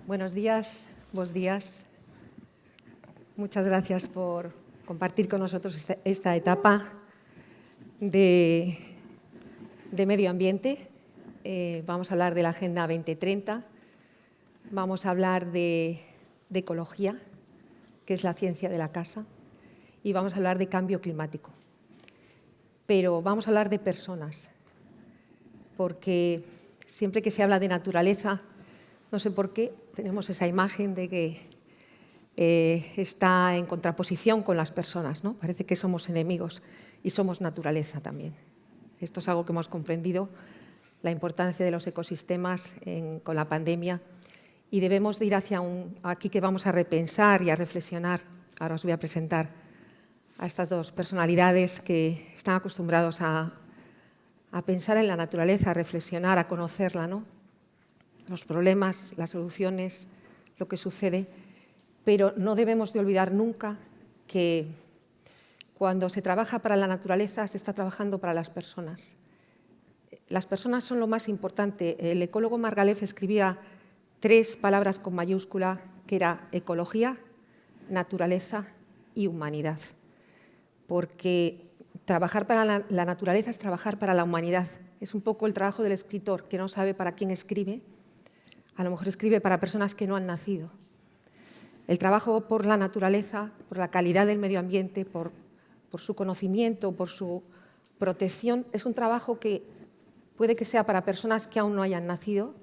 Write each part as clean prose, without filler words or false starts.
Buenos días, bos días. Muchas gracias por compartir con nosotros esta etapa de medio ambiente. Vamos a hablar de la Agenda 2030, vamos a hablar de ecología, que es la ciencia de la casa, y vamos a hablar de cambio climático. Pero vamos a hablar de personas, porque siempre que se habla de naturaleza, no sé por qué, tenemos esa imagen de que está en contraposición con las personas, ¿no? Parece que somos enemigos y somos naturaleza también. Esto es algo que hemos comprendido, la importancia de los ecosistemas con la pandemia, y debemos de ir hacia aquí que vamos a repensar y a reflexionar. Ahora os voy a presentar a estas dos personalidades que están acostumbrados a pensar en la naturaleza, a reflexionar, a conocerla, ¿no? Los problemas, las soluciones, lo que sucede, pero no debemos de olvidar nunca que cuando se trabaja para la naturaleza se está trabajando para las personas. Las personas son lo más importante. El ecólogo Margalef escribía 3 palabras con mayúscula, que era ecología, naturaleza y humanidad, porque trabajar para la naturaleza es trabajar para la humanidad. Es un poco el trabajo del escritor, que no sabe para quién escribe. A lo mejor escribe para personas que no han nacido. El trabajo por la naturaleza, por la calidad del medio ambiente, por su conocimiento, por su protección, es un trabajo que puede que sea para personas que aún no hayan nacido,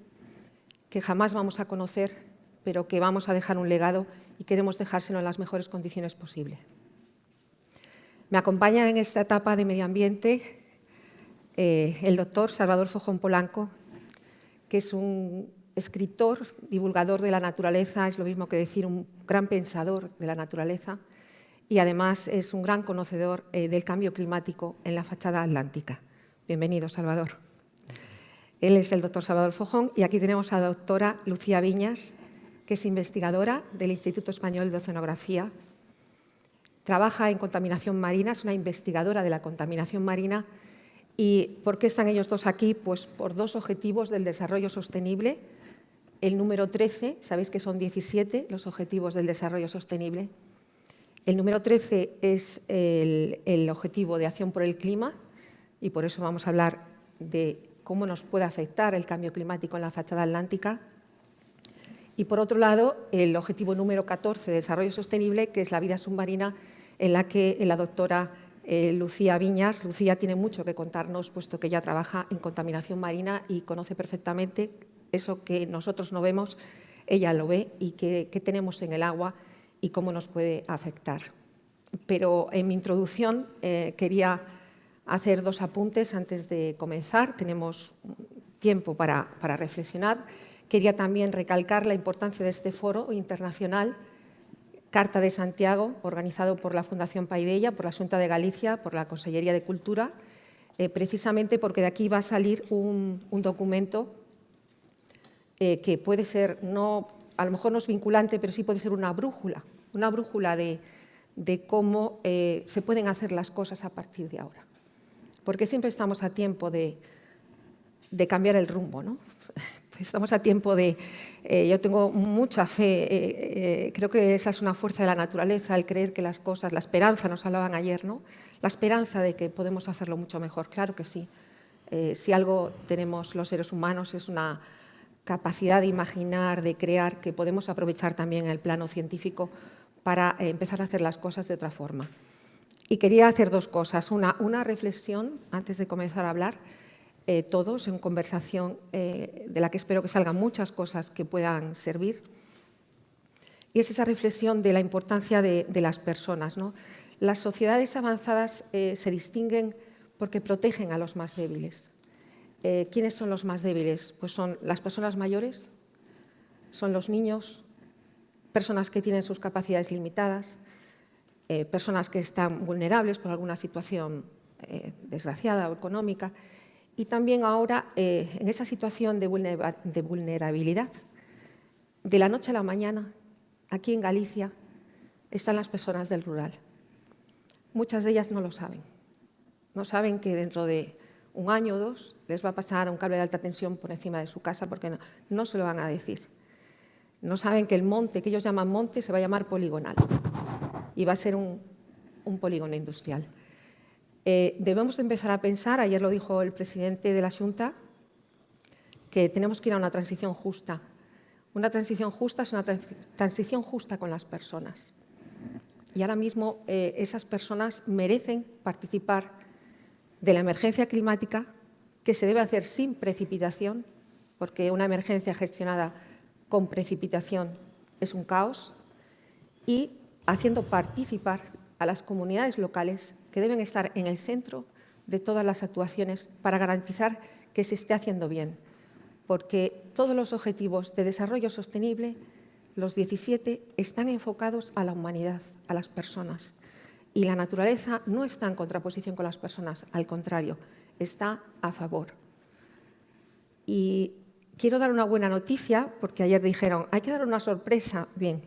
que jamás vamos a conocer, pero que vamos a dejar un legado y queremos dejárselo en las mejores condiciones posibles. Me acompaña en esta etapa de medio ambiente el doctor Salvador Fojón Polanco, que es un escritor, divulgador de la naturaleza, es lo mismo que decir un gran pensador de la naturaleza, y además es un gran conocedor del cambio climático en la fachada atlántica. Bienvenido, Salvador. Él es el doctor Salvador Fojón, y aquí tenemos a la doctora Lucía Viñas, que es investigadora del Instituto Español de Oceanografía. Trabaja en contaminación marina, es una investigadora de la contaminación marina. ¿Y por qué están ellos dos aquí? Pues por 2 objetivos del desarrollo sostenible. El número 13, sabéis que son 17 los objetivos del desarrollo sostenible. El número 13 es el objetivo de acción por el clima, y por eso vamos a hablar de cómo nos puede afectar el cambio climático en la fachada atlántica. Y por otro lado, el objetivo número 14 de desarrollo sostenible, que es la vida submarina, en la que la doctora Lucía Viñas, Lucía tiene mucho que contarnos, puesto que ella trabaja en contaminación marina y conoce perfectamente eso que nosotros no vemos, ella lo ve, y qué tenemos en el agua y cómo nos puede afectar. Pero en mi introducción quería hacer 2 apuntes antes de comenzar. Tenemos tiempo para reflexionar. Quería también recalcar la importancia de este foro internacional, Carta de Santiago, organizado por la Fundación Paideia, por la Xunta de Galicia, por la Consellería de Cultura, precisamente porque de aquí va a salir un documento que puede ser, a lo mejor no es vinculante, pero sí puede ser una brújula de cómo se pueden hacer las cosas a partir de ahora. Porque siempre estamos a tiempo de cambiar el rumbo, ¿no? Estamos a tiempo yo tengo mucha fe, creo que esa es una fuerza de la naturaleza, el creer que las cosas, la esperanza, nos hablaban ayer, ¿no? La esperanza de que podemos hacerlo mucho mejor, claro que sí. Si algo tenemos los seres humanos es una capacidad de imaginar, de crear, que podemos aprovechar también en el plano científico para empezar a hacer las cosas de otra forma. Y quería hacer 2 cosas. Una reflexión antes de comenzar a hablar, todos en conversación, de la que espero que salgan muchas cosas que puedan servir. Y es esa reflexión de la importancia de las personas, ¿no? Las sociedades avanzadas se distinguen porque protegen a los más débiles. ¿Quiénes son los más débiles? Pues son las personas mayores, son los niños, personas que tienen sus capacidades limitadas, personas que están vulnerables por alguna situación desgraciada o económica, y también ahora en esa situación de vulnerabilidad, de la noche a la mañana, aquí en Galicia, están las personas del rural. Muchas de ellas no lo saben. No saben que dentro de 1 año o 2 les va a pasar un cable de alta tensión por encima de su casa, porque no se lo van a decir. No saben que el monte, que ellos llaman monte, se va a llamar poligonal y va a ser un polígono industrial. Debemos empezar a pensar, ayer lo dijo el presidente de la Xunta, que tenemos que ir a una transición justa. Una transición justa es una transición justa con las personas. Y ahora mismo esas personas merecen participar de la emergencia climática, que se debe hacer sin precipitación, porque una emergencia gestionada con precipitación es un caos, y haciendo participar a las comunidades locales que deben estar en el centro de todas las actuaciones para garantizar que se esté haciendo bien, porque todos los objetivos de desarrollo sostenible, los 17, están enfocados a la humanidad, a las personas. Y la naturaleza no está en contraposición con las personas, al contrario, está a favor. Y quiero dar una buena noticia, porque ayer dijeron, hay que dar una sorpresa. Bien,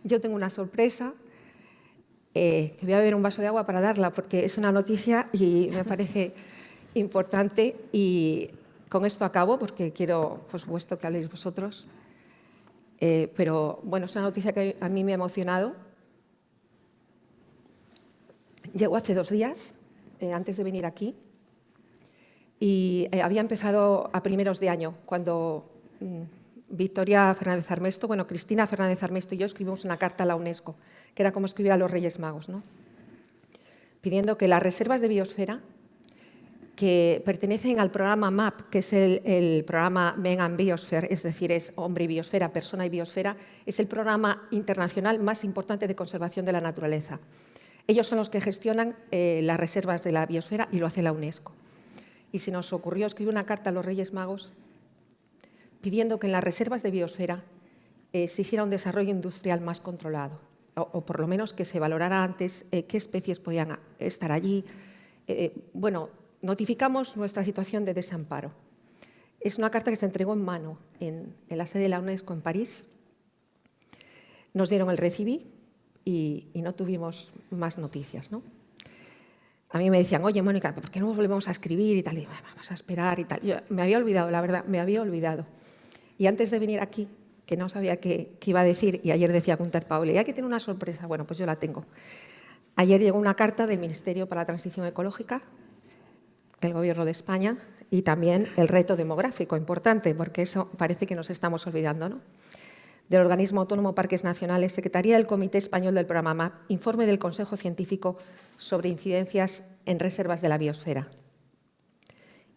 yo tengo una sorpresa, que voy a beber un vaso de agua para darla, porque es una noticia y me parece importante. Y con esto acabo, porque quiero, por supuesto, que habléis vosotros. Pero, bueno, es una noticia que a mí me ha emocionado. Llegó hace 2 días, antes de venir aquí, y había empezado a primeros de año, cuando Victoria Fernández Armesto, bueno, Cristina Fernández Armesto y yo escribimos una carta a la UNESCO, que era como escribir a los Reyes Magos, ¿no? Pidiendo que las reservas de biosfera, que pertenecen al programa MAP, que es el programa Men and Biosphere, es decir, es hombre y biosfera, persona y biosfera, es el programa internacional más importante de conservación de la naturaleza. Ellos son los que gestionan las reservas de la biosfera y lo hace la UNESCO. Y se nos ocurrió escribir una carta a los Reyes Magos pidiendo que en las reservas de biosfera se hiciera un desarrollo industrial más controlado, o por lo menos que se valorara antes qué especies podían estar allí. Bueno, notificamos nuestra situación de desamparo. Es una carta que se entregó en mano en la sede de la UNESCO en París. Nos dieron el recibí y no tuvimos más noticias, ¿no? A mí me decían, oye, Mónica, ¿por qué no volvemos a escribir y tal? Y vamos a esperar y tal. Yo me había olvidado, la verdad, me había olvidado. Y antes de venir aquí, que no sabía qué iba a decir, y ayer decía Gunter Pauli, hay que tener una sorpresa. Bueno, pues yo la tengo. Ayer llegó una carta del Ministerio para la Transición Ecológica, del Gobierno de España, y también el reto demográfico, importante, porque eso parece que nos estamos olvidando, ¿no? Del Organismo Autónomo Parques Nacionales, Secretaría del Comité Español del Programa MAP, informe del Consejo Científico sobre incidencias en reservas de la biosfera.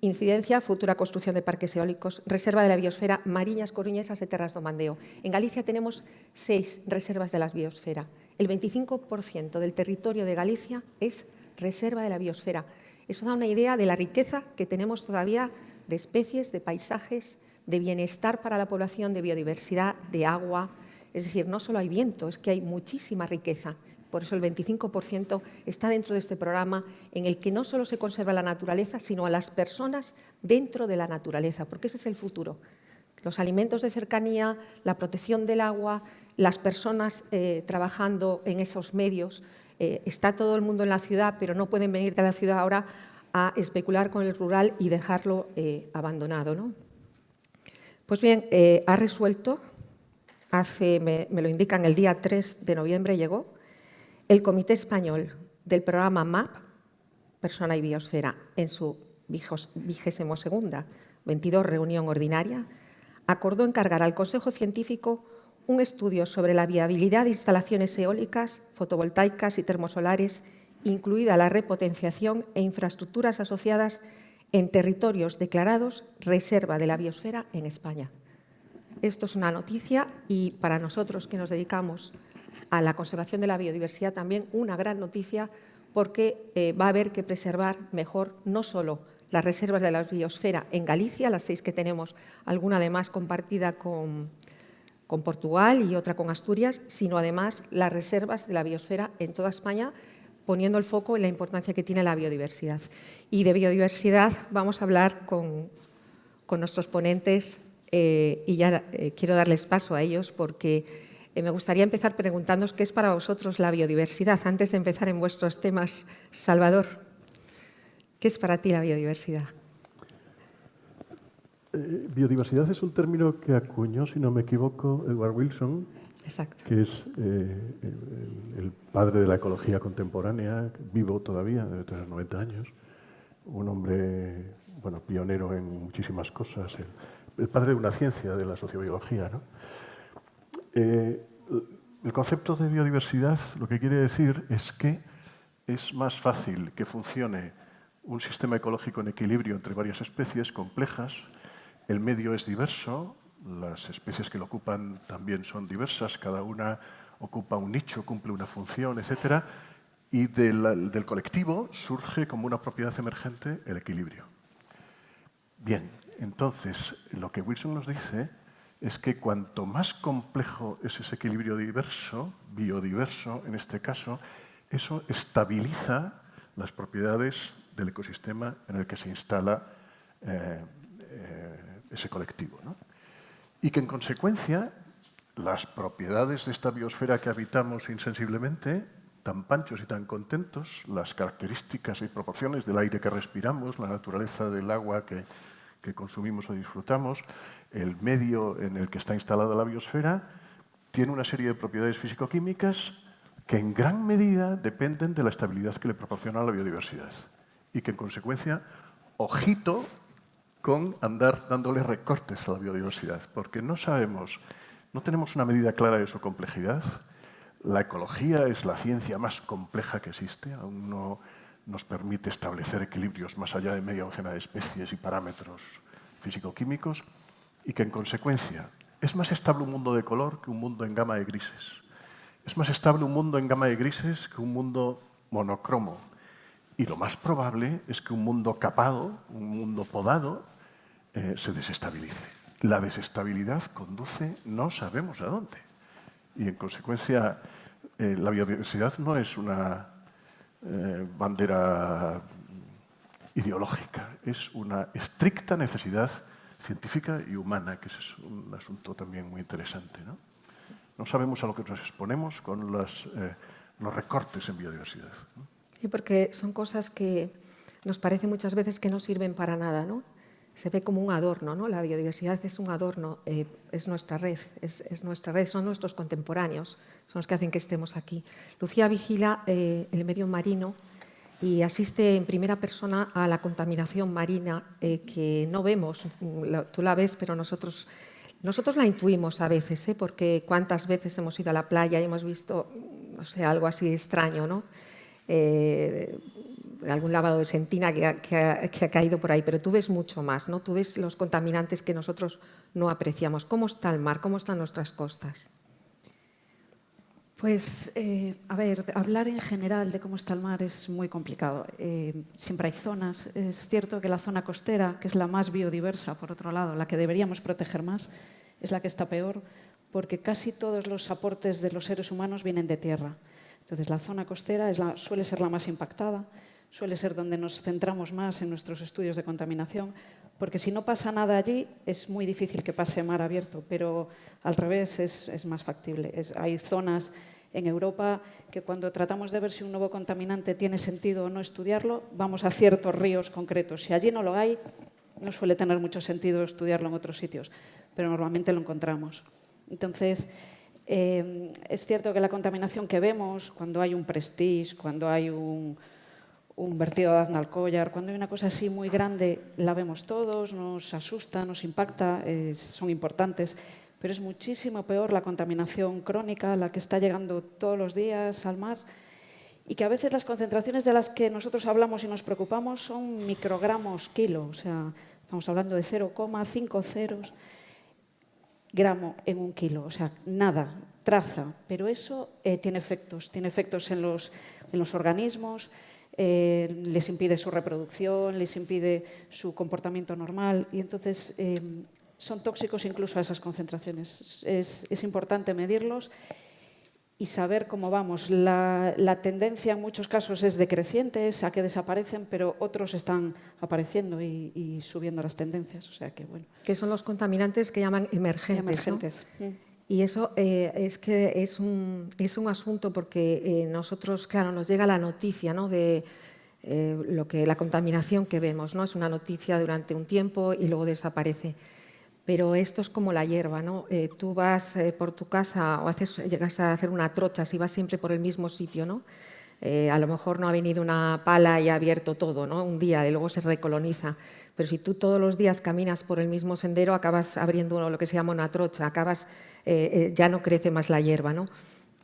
Incidencia, futura construcción de parques eólicos, reserva de la biosfera, Mariñas, Coruñesas e Terras do Mandeo. En Galicia tenemos 6 reservas de la biosfera. El 25% del territorio de Galicia es reserva de la biosfera. Eso da una idea de la riqueza que tenemos todavía de especies, de paisajes, de bienestar para la población, de biodiversidad, de agua. Es decir, no solo hay viento, es que hay muchísima riqueza. Por eso el 25% está dentro de este programa en el que no solo se conserva la naturaleza, sino a las personas dentro de la naturaleza, porque ese es el futuro. Los alimentos de cercanía, la protección del agua, las personas trabajando en esos medios. Está todo el mundo en la ciudad, pero no pueden venir de la ciudad ahora a especular con el rural y dejarlo abandonado, ¿no? Pues bien, ha resuelto, me lo indican, el día 3 de noviembre llegó, el Comité Español del programa MAP, Persona y Biosfera, en su 22ª, 22 reunión ordinaria, acordó encargar al Consejo Científico un estudio sobre la viabilidad de instalaciones eólicas, fotovoltaicas y termosolares, incluida la repotenciación e infraestructuras asociadas en territorios declarados reserva de la biosfera en España. Esto es una noticia y para nosotros que nos dedicamos a la conservación de la biodiversidad también una gran noticia, porque va a haber que preservar mejor no solo las reservas de la biosfera en Galicia, las 6 que tenemos, alguna además compartida con Portugal y otra con Asturias, sino además las reservas de la biosfera en toda España, poniendo el foco en la importancia que tiene la biodiversidad. Y de biodiversidad vamos a hablar con nuestros ponentes y ya quiero darles paso a ellos porque me gustaría empezar preguntándoos qué es para vosotros la biodiversidad. Antes de empezar en vuestros temas, Salvador, ¿qué es para ti la biodiversidad? Biodiversidad es un término que acuñó, si no me equivoco, Edward Wilson, Exacto. que es el padre de la ecología contemporánea, vivo todavía, debe tener 90 años, un hombre, bueno, pionero en muchísimas cosas, el padre de una ciencia, de la sociobiología, ¿no? El concepto de biodiversidad lo que quiere decir es que es más fácil que funcione un sistema ecológico en equilibrio entre varias especies complejas. El medio es diverso, las especies que lo ocupan también son diversas, cada una ocupa un nicho, cumple una función, etc. Y del colectivo surge como una propiedad emergente el equilibrio. Bien, entonces lo que Wilson nos dice es que cuanto más complejo es ese equilibrio diverso, biodiverso en este caso, eso estabiliza las propiedades del ecosistema en el que se instala ese colectivo, ¿no? Y que en consecuencia las propiedades de esta biosfera que habitamos insensiblemente, tan panchos y tan contentos, las características y proporciones del aire que respiramos, la naturaleza del agua que consumimos o disfrutamos, el medio en el que está instalada la biosfera, tiene una serie de propiedades físico-químicas que en gran medida dependen de la estabilidad que le proporciona la biodiversidad y que en consecuencia, ojito con andar dándole recortes a la biodiversidad, porque no sabemos, no tenemos una medida clara de su complejidad. La ecología es la ciencia más compleja que existe, aún no nos permite establecer equilibrios más allá de media docena de especies y parámetros físico-químicos, y que en consecuencia es más estable un mundo de color que un mundo en gama de grises. Es más estable un mundo en gama de grises que un mundo monocromo. Y lo más probable es que un mundo capado, un mundo podado, se desestabilice. La desestabilidad conduce no sabemos a dónde. Y en consecuencia, la biodiversidad no es una bandera ideológica, es una estricta necesidad científica y humana, que es un asunto también muy interesante, ¿no? No sabemos a lo que nos exponemos con los recortes en biodiversidad, ¿no? Sí, porque son cosas que nos parece muchas veces que no sirven para nada, ¿no? Se ve como un adorno, ¿no? La biodiversidad es un adorno, es nuestra red, son nuestros contemporáneos, son los que hacen que estemos aquí. Lucía vigila el medio marino y asiste en primera persona a la contaminación marina que no vemos. Tú la ves, pero nosotros la intuimos a veces, porque cuántas veces hemos ido a la playa y hemos visto, no sé, algo así extraño, ¿no? Algún lavado de sentina que ha caído por ahí, pero tú ves mucho más, ¿no? Tú ves los contaminantes que nosotros no apreciamos. ¿Cómo está el mar? ¿Cómo están nuestras costas? Pues, a ver, hablar en general de cómo está el mar es muy complicado. Siempre hay zonas. Es cierto que la zona costera, que es la más biodiversa, por otro lado, la que deberíamos proteger más, es la que está peor, porque casi todos los aportes de los seres humanos vienen de tierra. Entonces, la zona costera suele ser la más impactada, suele ser donde nos centramos más en nuestros estudios de contaminación, porque si no pasa nada allí, es muy difícil que pase mar abierto, pero al revés es más factible. Hay zonas en Europa que cuando tratamos de ver si un nuevo contaminante tiene sentido o no estudiarlo, vamos a ciertos ríos concretos. Si allí no lo hay, no suele tener mucho sentido estudiarlo en otros sitios, pero normalmente lo encontramos. Entonces, es cierto que la contaminación que vemos, cuando hay un Prestige, cuando hay un vertido de Aznalcóllar, cuando hay una cosa así muy grande, la vemos todos, nos asusta, nos impacta, son importantes, pero es muchísimo peor la contaminación crónica, la que está llegando todos los días al mar, y que a veces las concentraciones de las que nosotros hablamos y nos preocupamos son microgramos kilo, o sea, estamos hablando de 0,5 gramo en un kilo, o sea, nada, traza, pero eso tiene efectos en los organismos, les impide su reproducción, les impide su comportamiento normal y entonces son tóxicos incluso a esas concentraciones. Es importante medirlos y saber cómo vamos. La tendencia en muchos casos es decreciente, es a que desaparecen, pero otros están apareciendo y subiendo las tendencias. O sea que, bueno. Que son los contaminantes que llaman emergentes, ¿no? Y eso es que es un asunto porque nosotros, claro, nos llega la noticia, ¿no? de la contaminación que vemos, ¿no? Es una noticia durante un tiempo y luego desaparece. Pero esto es como la hierba, ¿no? Tú vas por tu casa o llegas a hacer una trocha si vas siempre por el mismo sitio, ¿no? A lo mejor no ha venido una pala y ha abierto todo, ¿no? Un día y luego se recoloniza. Pero si tú todos los días caminas por el mismo sendero, acabas abriendo lo que se llama una trocha, ya no crece más la hierba, ¿no?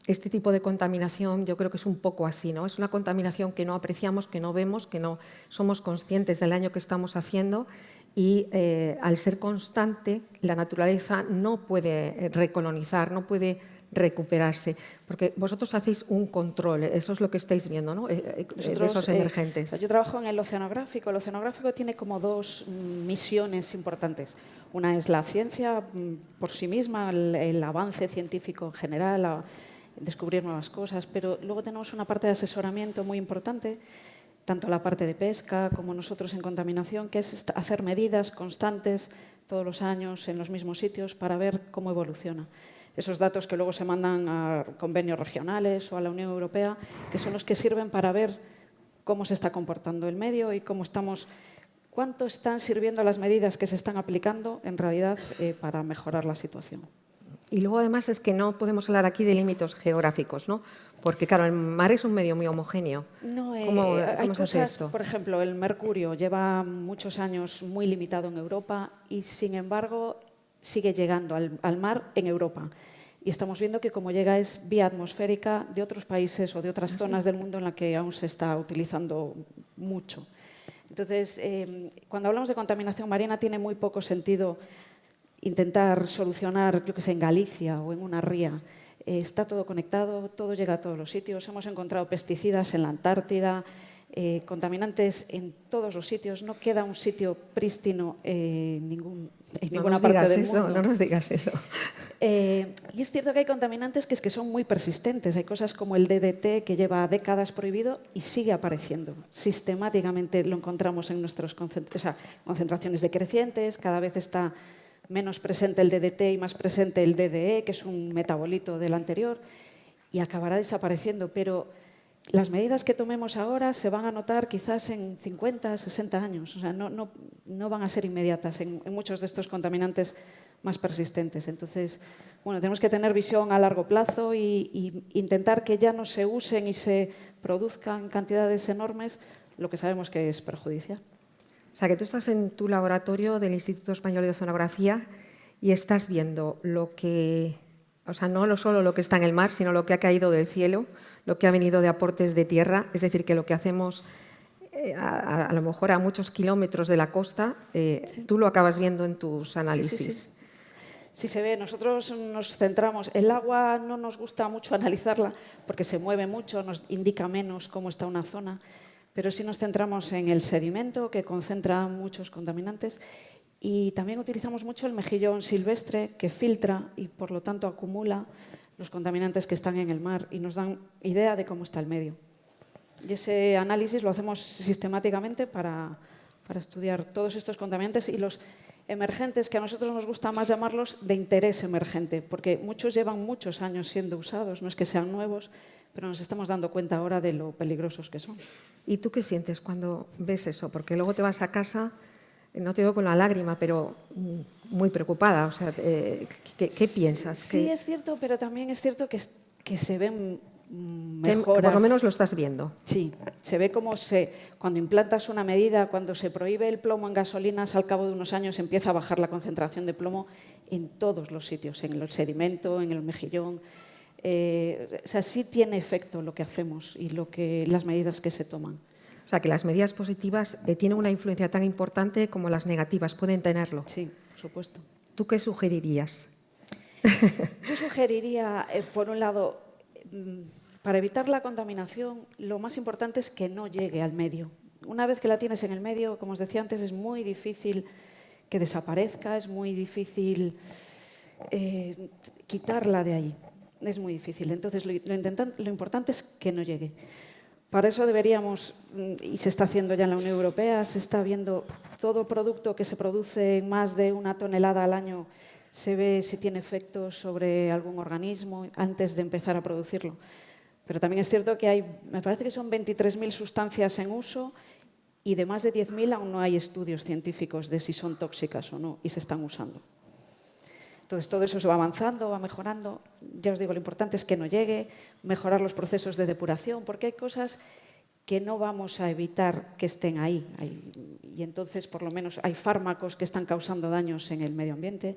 Este tipo de contaminación yo creo que es un poco así, ¿no? Es una contaminación que no apreciamos, que no vemos, que no somos conscientes del daño que estamos haciendo y al ser constante la naturaleza no puede recolonizar, no puede recuperarse, porque vosotros hacéis un control, eso es lo que estáis viendo, ¿no? De esos emergentes. Yo trabajo en el oceanográfico. El oceanográfico tiene como dos misiones importantes. Una es la ciencia por sí misma, el avance científico en general, descubrir nuevas cosas, pero luego tenemos una parte de asesoramiento muy importante, tanto la parte de pesca como nosotros en contaminación, que es hacer medidas constantes todos los años en los mismos sitios para ver cómo evoluciona. Esos datos que luego se mandan a convenios regionales o a la Unión Europea, que son los que sirven para ver cómo se está comportando el medio y cuánto están sirviendo las medidas que se están aplicando en realidad para mejorar la situación. Y luego además es que no podemos hablar aquí de límites geográficos, ¿no? Porque claro, el mar es un medio muy homogéneo. No, ¿Cómo hay se hace cosas, esto? por ejemplo, el mercurio lleva muchos años muy limitado en Europa y sin embargo sigue llegando al mar en Europa. Y estamos viendo que como llega es vía atmosférica de otros países o de otras zonas del mundo en la que aún se está utilizando mucho. Entonces, cuando hablamos de contaminación marina tiene muy poco sentido intentar solucionar, yo que sé, en Galicia o en una ría. Está todo conectado, todo llega a todos los sitios. Hemos encontrado pesticidas en la Antártida, contaminantes en todos los sitios. No queda un sitio prístino en ninguna parte del mundo. No nos digas eso. Y es cierto que hay contaminantes que son muy persistentes. Hay cosas como el DDT que lleva décadas prohibido y sigue apareciendo. Sistemáticamente lo encontramos en nuestras concentraciones decrecientes. Cada vez está menos presente el DDT y más presente el DDE, que es un metabolito del anterior, y acabará desapareciendo. Pero las medidas que tomemos ahora se van a notar quizás en 50, 60 años. O sea, no van a ser inmediatas en muchos de estos contaminantes más persistentes. Entonces, bueno, tenemos que tener visión a largo plazo y intentar que ya no se usen y se produzcan cantidades enormes, lo que sabemos que es perjudicial. O sea, que tú estás en tu laboratorio del Instituto Español de Oceanografía y estás viendo lo que, o sea, no solo lo que está en el mar, sino lo que ha caído del cielo, lo que ha venido de aportes de tierra, es decir, que lo que hacemos a lo mejor a muchos kilómetros de la costa, tú lo acabas viendo en tus análisis. Sí, se ve. Nosotros nos centramos. El agua no nos gusta mucho analizarla porque se mueve mucho, nos indica menos cómo está una zona, pero sí nos centramos en el sedimento que concentra muchos contaminantes y también utilizamos mucho el mejillón silvestre que filtra y por lo tanto acumula los contaminantes que están en el mar y nos dan idea de cómo está el medio. Y ese análisis lo hacemos sistemáticamente para estudiar todos estos contaminantes y los emergentes, que a nosotros nos gusta más llamarlos de interés emergente, porque muchos llevan muchos años siendo usados, no es que sean nuevos, pero nos estamos dando cuenta ahora de lo peligrosos que son. ¿Y tú qué sientes cuando ves eso? Porque luego te vas a casa, no te digo con la lágrima, pero muy preocupada. O sea, ¿qué piensas? Sí, es cierto, pero también es cierto que se ven mejoras. Por lo menos lo estás viendo. Sí, se ve como cuando implantas una medida, cuando se prohíbe el plomo en gasolinas, al cabo de unos años empieza a bajar la concentración de plomo en todos los sitios, en el sedimento, en el mejillón. O sea, sí tiene efecto lo que hacemos y las medidas que se toman. O sea, que las medidas positivas tienen una influencia tan importante como las negativas pueden tenerlo. Sí, por supuesto. ¿Tú qué sugerirías? Yo sugeriría, por un lado, para evitar la contaminación, lo más importante es que no llegue al medio. Una vez que la tienes en el medio, como os decía antes, es muy difícil que desaparezca, es muy difícil quitarla de ahí. Es muy difícil. Entonces, lo importante es que no llegue. Para eso deberíamos, y se está haciendo ya en la Unión Europea, se está viendo todo producto que se produce en más de 1 tonelada al año, se ve si tiene efectos sobre algún organismo antes de empezar a producirlo. Pero también es cierto que hay, me parece que son 23.000 sustancias en uso y de más de 10.000 aún no hay estudios científicos de si son tóxicas o no y se están usando. Entonces, todo eso se va avanzando, va mejorando. Ya os digo, lo importante es que no llegue, mejorar los procesos de depuración, porque hay cosas que no vamos a evitar que estén ahí. Y entonces, por lo menos, hay fármacos que están causando daños en el medio ambiente.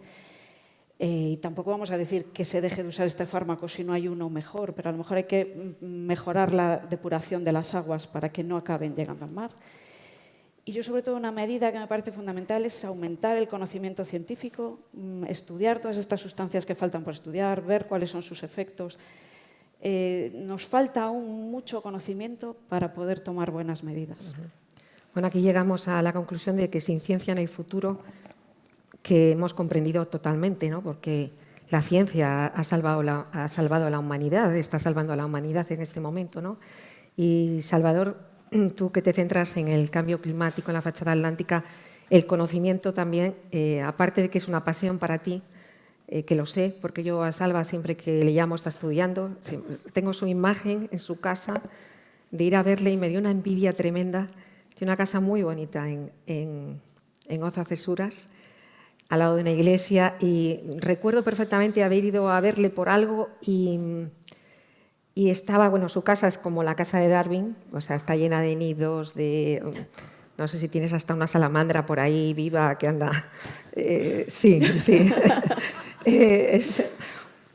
Y tampoco vamos a decir que se deje de usar este fármaco si no hay uno mejor, pero a lo mejor hay que mejorar la depuración de las aguas para que no acaben llegando al mar. Y yo, sobre todo, una medida que me parece fundamental es aumentar el conocimiento científico, estudiar todas estas sustancias que faltan por estudiar, ver cuáles son sus efectos. Nos falta aún mucho conocimiento para poder tomar buenas medidas. Bueno, aquí llegamos a la conclusión de que sin ciencia no hay futuro, que hemos comprendido totalmente, ¿no? Porque la ciencia ha salvado a la humanidad, está salvando a la humanidad en este momento, ¿no? Y Salvador, tú que te centras en el cambio climático en la fachada atlántica, el conocimiento también, aparte de que es una pasión para ti, que lo sé, porque yo a Salva siempre que le llamo está estudiando, tengo su imagen en su casa de ir a verle y me dio una envidia tremenda. Tiene una casa muy bonita en Oza Cesuras, al lado de una iglesia, y recuerdo perfectamente haber ido a verle por algo y estaba, bueno, su casa es como la casa de Darwin, o sea, está llena de nidos, no sé si tienes hasta una salamandra por ahí viva que anda. Sí.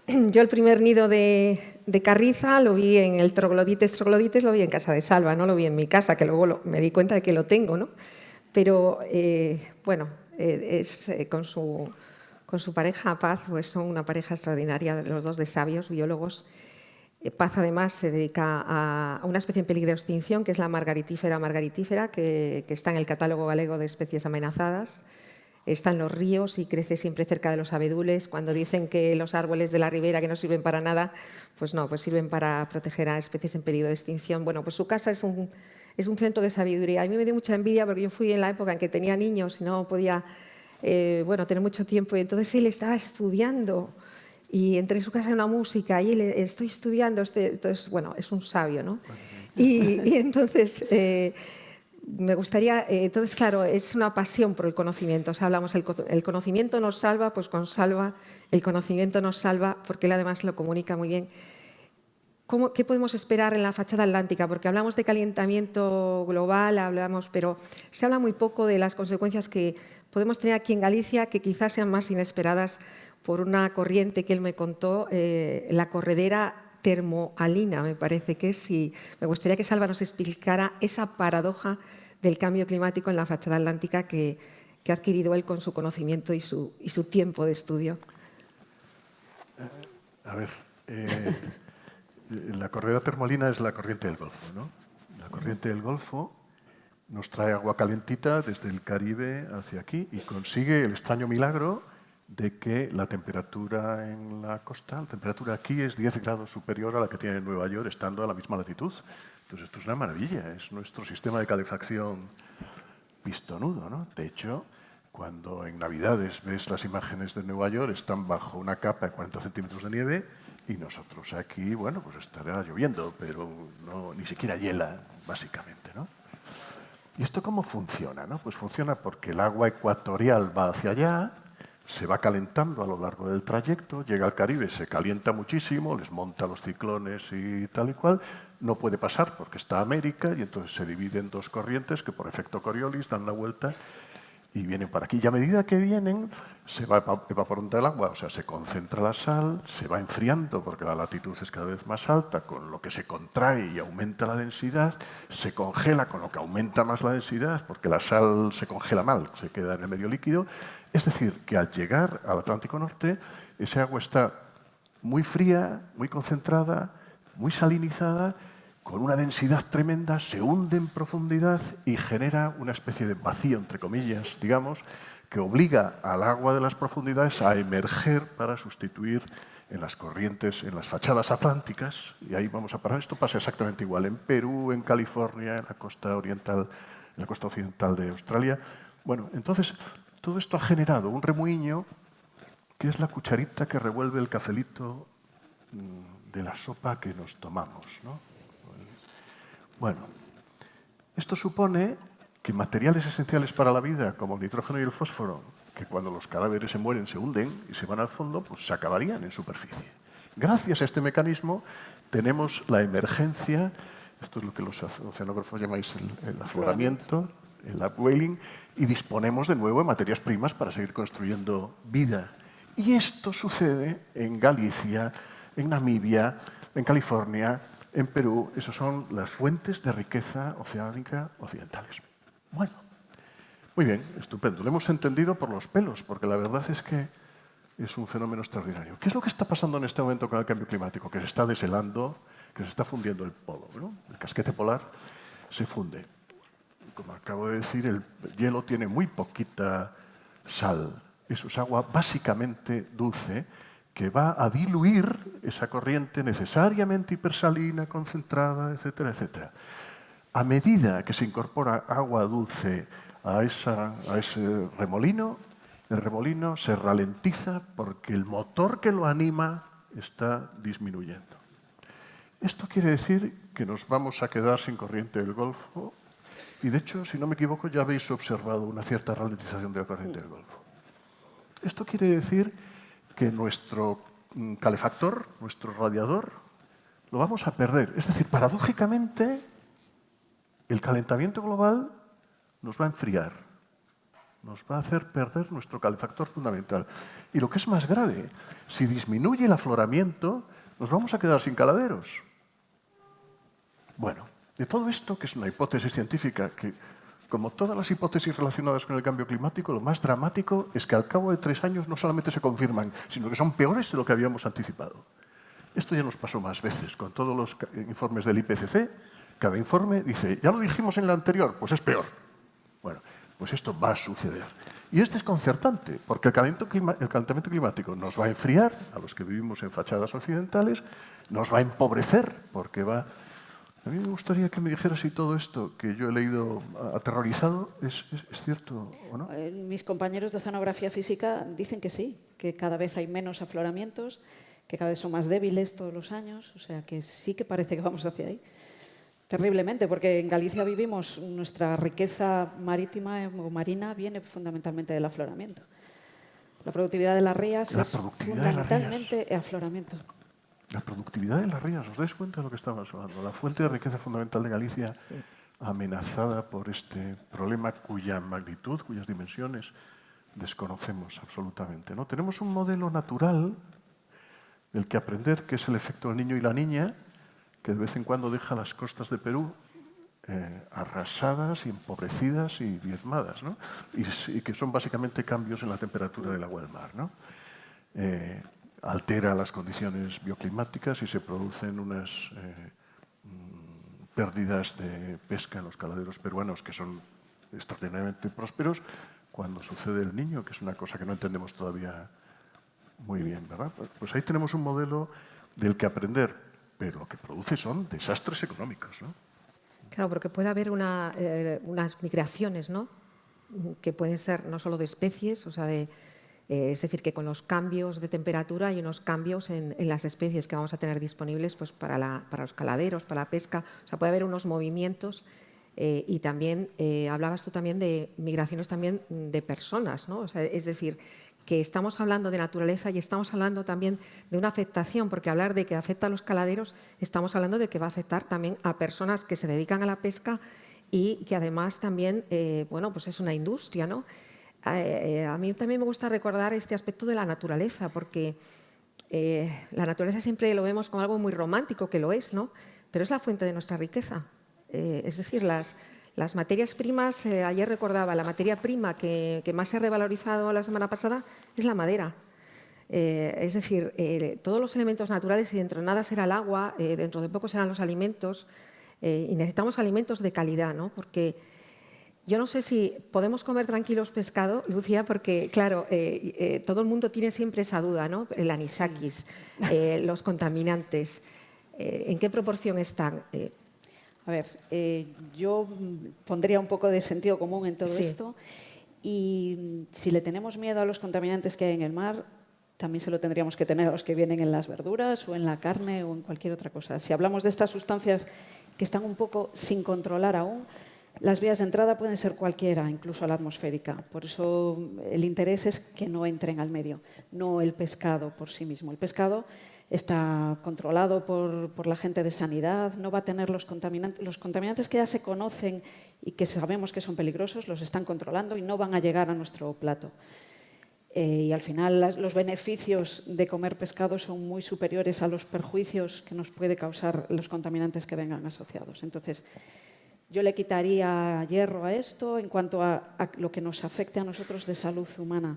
Yo el primer nido de carriza lo vi en el troglodites, lo vi en casa de Salva, no lo vi en mi casa, que luego me di cuenta de que lo tengo, ¿no? Pero, bueno, con su pareja Paz, pues son una pareja extraordinaria, los dos de sabios, biólogos. Paz, además, se dedica a una especie en peligro de extinción, que es la margaritífera, que está en el catálogo galego de especies amenazadas. Está en los ríos y crece siempre cerca de los abedules. Cuando dicen que los árboles de la ribera que no sirven para nada, pues no, pues sirven para proteger a especies en peligro de extinción. Bueno, pues su casa es un centro de sabiduría. A mí me dio mucha envidia porque yo fui en la época en que tenía niños y no podía tener mucho tiempo. Y entonces él estaba estudiando y entre su casa hay una música y él, estoy estudiando. Entonces, bueno, es un sabio, ¿no? Y entonces... me gustaría, entonces, claro, es una pasión por el conocimiento. O sea, hablamos, el conocimiento nos salva, pues con Salva, el conocimiento nos salva, porque él además lo comunica muy bien. ¿Qué podemos esperar en la fachada atlántica? Porque hablamos de calentamiento global, pero se habla muy poco de las consecuencias que podemos tener aquí en Galicia, que quizás sean más inesperadas por una corriente que él me contó, la corredera termoalina, me parece que es, y me gustaría que Salva nos explicara esa paradoja del cambio climático en la fachada atlántica que ha adquirido él con su conocimiento y su tiempo de estudio. A ver, la corredera termoalina es la corriente del Golfo, ¿no? La corriente del Golfo nos trae agua calentita desde el Caribe hacia aquí y consigue el extraño milagro de que la temperatura en la costa, la temperatura aquí es 10 grados superior a la que tiene en Nueva York, estando a la misma latitud. Entonces, esto es una maravilla, es nuestro sistema de calefacción pistonudo, ¿no? De hecho, cuando en Navidades ves las imágenes de Nueva York, están bajo una capa de 40 centímetros de nieve y nosotros aquí, bueno, pues estará lloviendo, pero ni siquiera hiela, básicamente, ¿no? ¿Y esto cómo funciona, no? Pues funciona porque el agua ecuatorial va hacia allá, se va calentando a lo largo del trayecto, llega al Caribe, se calienta muchísimo, les monta los ciclones y tal y cual, no puede pasar porque está América y entonces se divide en dos corrientes que por efecto Coriolis dan la vuelta y vienen para aquí. Y a medida que vienen, se va evaporando el agua, o sea, se concentra la sal, se va enfriando porque la latitud es cada vez más alta, con lo que se contrae y aumenta la densidad, se congela, con lo que aumenta más la densidad, porque la sal se congela mal, se queda en el medio líquido. Es decir, que al llegar al Atlántico Norte, ese agua está muy fría, muy concentrada, muy salinizada, con una densidad tremenda, se hunde en profundidad y genera una especie de vacío, entre comillas, digamos, que obliga al agua de las profundidades a emerger para sustituir en las corrientes, en las fachadas atlánticas, y ahí vamos a parar. Esto pasa exactamente igual en Perú, en California, en la costa oriental, en la costa occidental de Australia. Bueno, entonces, todo esto ha generado un remuiño que es la cucharita que revuelve el cafelito de la sopa que nos tomamos, ¿no? Bueno, esto supone que materiales esenciales para la vida, como el nitrógeno y el fósforo, que cuando los cadáveres se mueren se hunden y se van al fondo, pues se acabarían en superficie. Gracias a este mecanismo tenemos la emergencia, esto es lo que los oceanógrafos llamáis el afloramiento, el upwelling, y disponemos de nuevo de materias primas para seguir construyendo vida. Y esto sucede en Galicia, en Namibia, en California, en Perú. Esas son las fuentes de riqueza oceánica occidentales. Bueno, muy bien, estupendo. Lo hemos entendido por los pelos, porque la verdad es que es un fenómeno extraordinario. ¿Qué es lo que está pasando en este momento con el cambio climático? Que se está deshelando, que se está fundiendo el polo, ¿no? El casquete polar se funde. Como acabo de decir, el hielo tiene muy poquita sal. Eso es agua básicamente dulce que va a diluir esa corriente necesariamente hipersalina, concentrada, etcétera, etcétera. A medida que se incorpora agua dulce a ese remolino, el remolino se ralentiza porque el motor que lo anima está disminuyendo. Esto quiere decir que nos vamos a quedar sin corriente del Golfo y, de hecho, si no me equivoco, ya habéis observado una cierta ralentización de la corriente del Golfo. Esto quiere decir que nuestro calefactor, nuestro radiador, lo vamos a perder. Es decir, paradójicamente, el calentamiento global nos va a enfriar, nos va a hacer perder nuestro calefactor fundamental. Y lo que es más grave, si disminuye el afloramiento, nos vamos a quedar sin caladeros. Bueno, de todo esto, que es una hipótesis científica que, como todas las hipótesis relacionadas con el cambio climático, lo más dramático es que al cabo de 3 años no solamente se confirman, sino que son peores de lo que habíamos anticipado. Esto ya nos pasó más veces con todos los informes del IPCC. Cada informe dice, ya lo dijimos en el anterior, pues es peor. Bueno, pues esto va a suceder. Y es desconcertante, porque el calentamiento climático nos va a enfriar, a los que vivimos en fachadas occidentales, nos va a empobrecer, porque va... A mí me gustaría que me dijeras si todo esto que yo he leído aterrorizado es cierto o no. Mis compañeros de oceanografía física dicen que sí, que cada vez hay menos afloramientos, que cada vez son más débiles todos los años, o sea que sí que parece que vamos hacia ahí. Terriblemente, porque en Galicia vivimos, nuestra riqueza marítima o marina viene fundamentalmente del afloramiento. La productividad de las rías es fundamentalmente afloramiento. La productividad de las rías, ¿os dais cuenta de lo que estamos hablando? La fuente de riqueza fundamental de Galicia, amenazada por este problema cuya magnitud, cuyas dimensiones desconocemos absolutamente, ¿no? Tenemos un modelo natural del que aprender, que es el efecto del niño y la niña, que de vez en cuando deja las costas de Perú arrasadas, y empobrecidas y diezmadas, ¿no? Y que son básicamente cambios en la temperatura del agua del mar, ¿no? Altera las condiciones bioclimáticas y se producen unas pérdidas de pesca en los caladeros peruanos que son extraordinariamente prósperos cuando sucede el Niño, que es una cosa que no entendemos todavía muy bien, ¿verdad? Pues ahí tenemos un modelo del que aprender, pero lo que produce son desastres económicos, ¿no? Claro, porque puede haber unas migraciones, ¿no? Que pueden ser no solo de especies, o sea, es decir, que con los cambios de temperatura hay unos cambios en las especies que vamos a tener disponibles pues, para los caladeros, para la pesca. O sea, puede haber unos movimientos y también, hablabas tú también de migraciones también de personas, ¿no? O sea, es decir, que estamos hablando de naturaleza y estamos hablando también de una afectación, porque hablar de que afecta a los caladeros, estamos hablando de que va a afectar también a personas que se dedican a la pesca y que además también, bueno, pues es una industria, ¿no? A mí también me gusta recordar este aspecto de la naturaleza, porque la naturaleza siempre lo vemos como algo muy romántico, que lo es, ¿no? Pero es la fuente de nuestra riqueza. Es decir, las materias primas, ayer recordaba, la materia prima que más se ha revalorizado la semana pasada es la madera. Es decir, todos los elementos naturales, y dentro de nada será el agua, dentro de poco serán los alimentos, y necesitamos alimentos de calidad, ¿no? Porque yo no sé si podemos comer tranquilos pescado, Lucía, porque, claro, todo el mundo tiene siempre esa duda, ¿no? El anisakis, los contaminantes, ¿en qué proporción están? A ver, yo pondría un poco de sentido común en todo esto y si le tenemos miedo a los contaminantes que hay en el mar, también se lo tendríamos que tener a los que vienen en las verduras o en la carne o en cualquier otra cosa. Si hablamos de estas sustancias que están un poco sin controlar aún, las vías de entrada pueden ser cualquiera, incluso la atmosférica. Por eso el interés es que no entren al medio, no el pescado por sí mismo. El pescado está controlado por la gente de sanidad, no va a tener los contaminantes que ya se conocen y que sabemos que son peligrosos, los están controlando y no van a llegar a nuestro plato. Y al final los beneficios de comer pescado son muy superiores a los perjuicios que nos puede causar los contaminantes que vengan asociados. Entonces, yo le quitaría hierro a esto en cuanto a lo que nos afecte a nosotros de salud humana.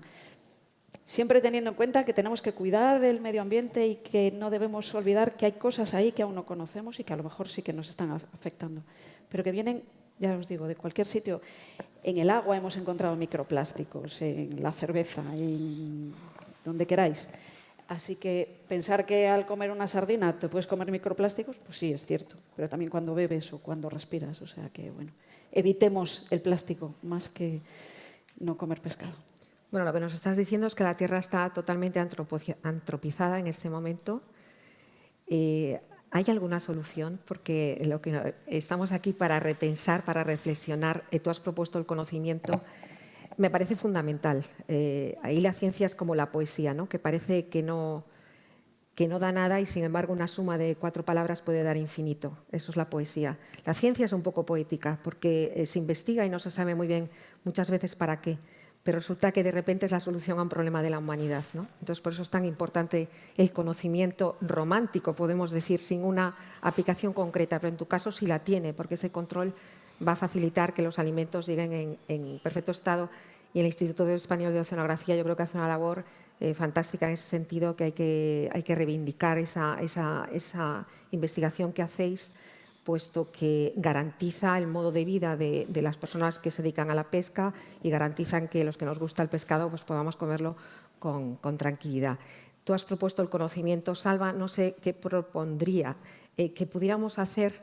Siempre teniendo en cuenta que tenemos que cuidar el medio ambiente y que no debemos olvidar que hay cosas ahí que aún no conocemos y que a lo mejor sí que nos están afectando, pero que vienen, ya os digo, de cualquier sitio. En el agua hemos encontrado microplásticos, en la cerveza, en donde queráis. Así que pensar que al comer una sardina te puedes comer microplásticos, pues sí, es cierto, pero también cuando bebes o cuando respiras. O sea que, bueno, evitemos el plástico más que no comer pescado. Bueno, lo que nos estás diciendo es que la Tierra está totalmente antropizada en este momento. ¿Hay alguna solución? Porque estamos aquí para repensar, para reflexionar. Tú has propuesto el conocimiento. Me parece fundamental. Ahí la ciencia es como la poesía, ¿no? Que parece que no da nada y, sin embargo, una suma de 4 palabras puede dar infinito. Eso es la poesía. La ciencia es un poco poética porque se investiga y no se sabe muy bien muchas veces para qué, pero resulta que de repente es la solución a un problema de la humanidad, ¿no? Entonces, por eso es tan importante el conocimiento romántico, podemos decir, sin una aplicación concreta, pero en tu caso sí la tiene, porque ese control va a facilitar que los alimentos lleguen en perfecto estado, y el Instituto Español de Oceanografía yo creo que hace una labor fantástica en ese sentido, que hay que reivindicar esa investigación que hacéis, puesto que garantiza el modo de vida de las personas que se dedican a la pesca y garantizan que los que nos gusta el pescado pues podamos comerlo con tranquilidad. Tú has propuesto el conocimiento, Salva, no sé qué propondría que pudiéramos hacer,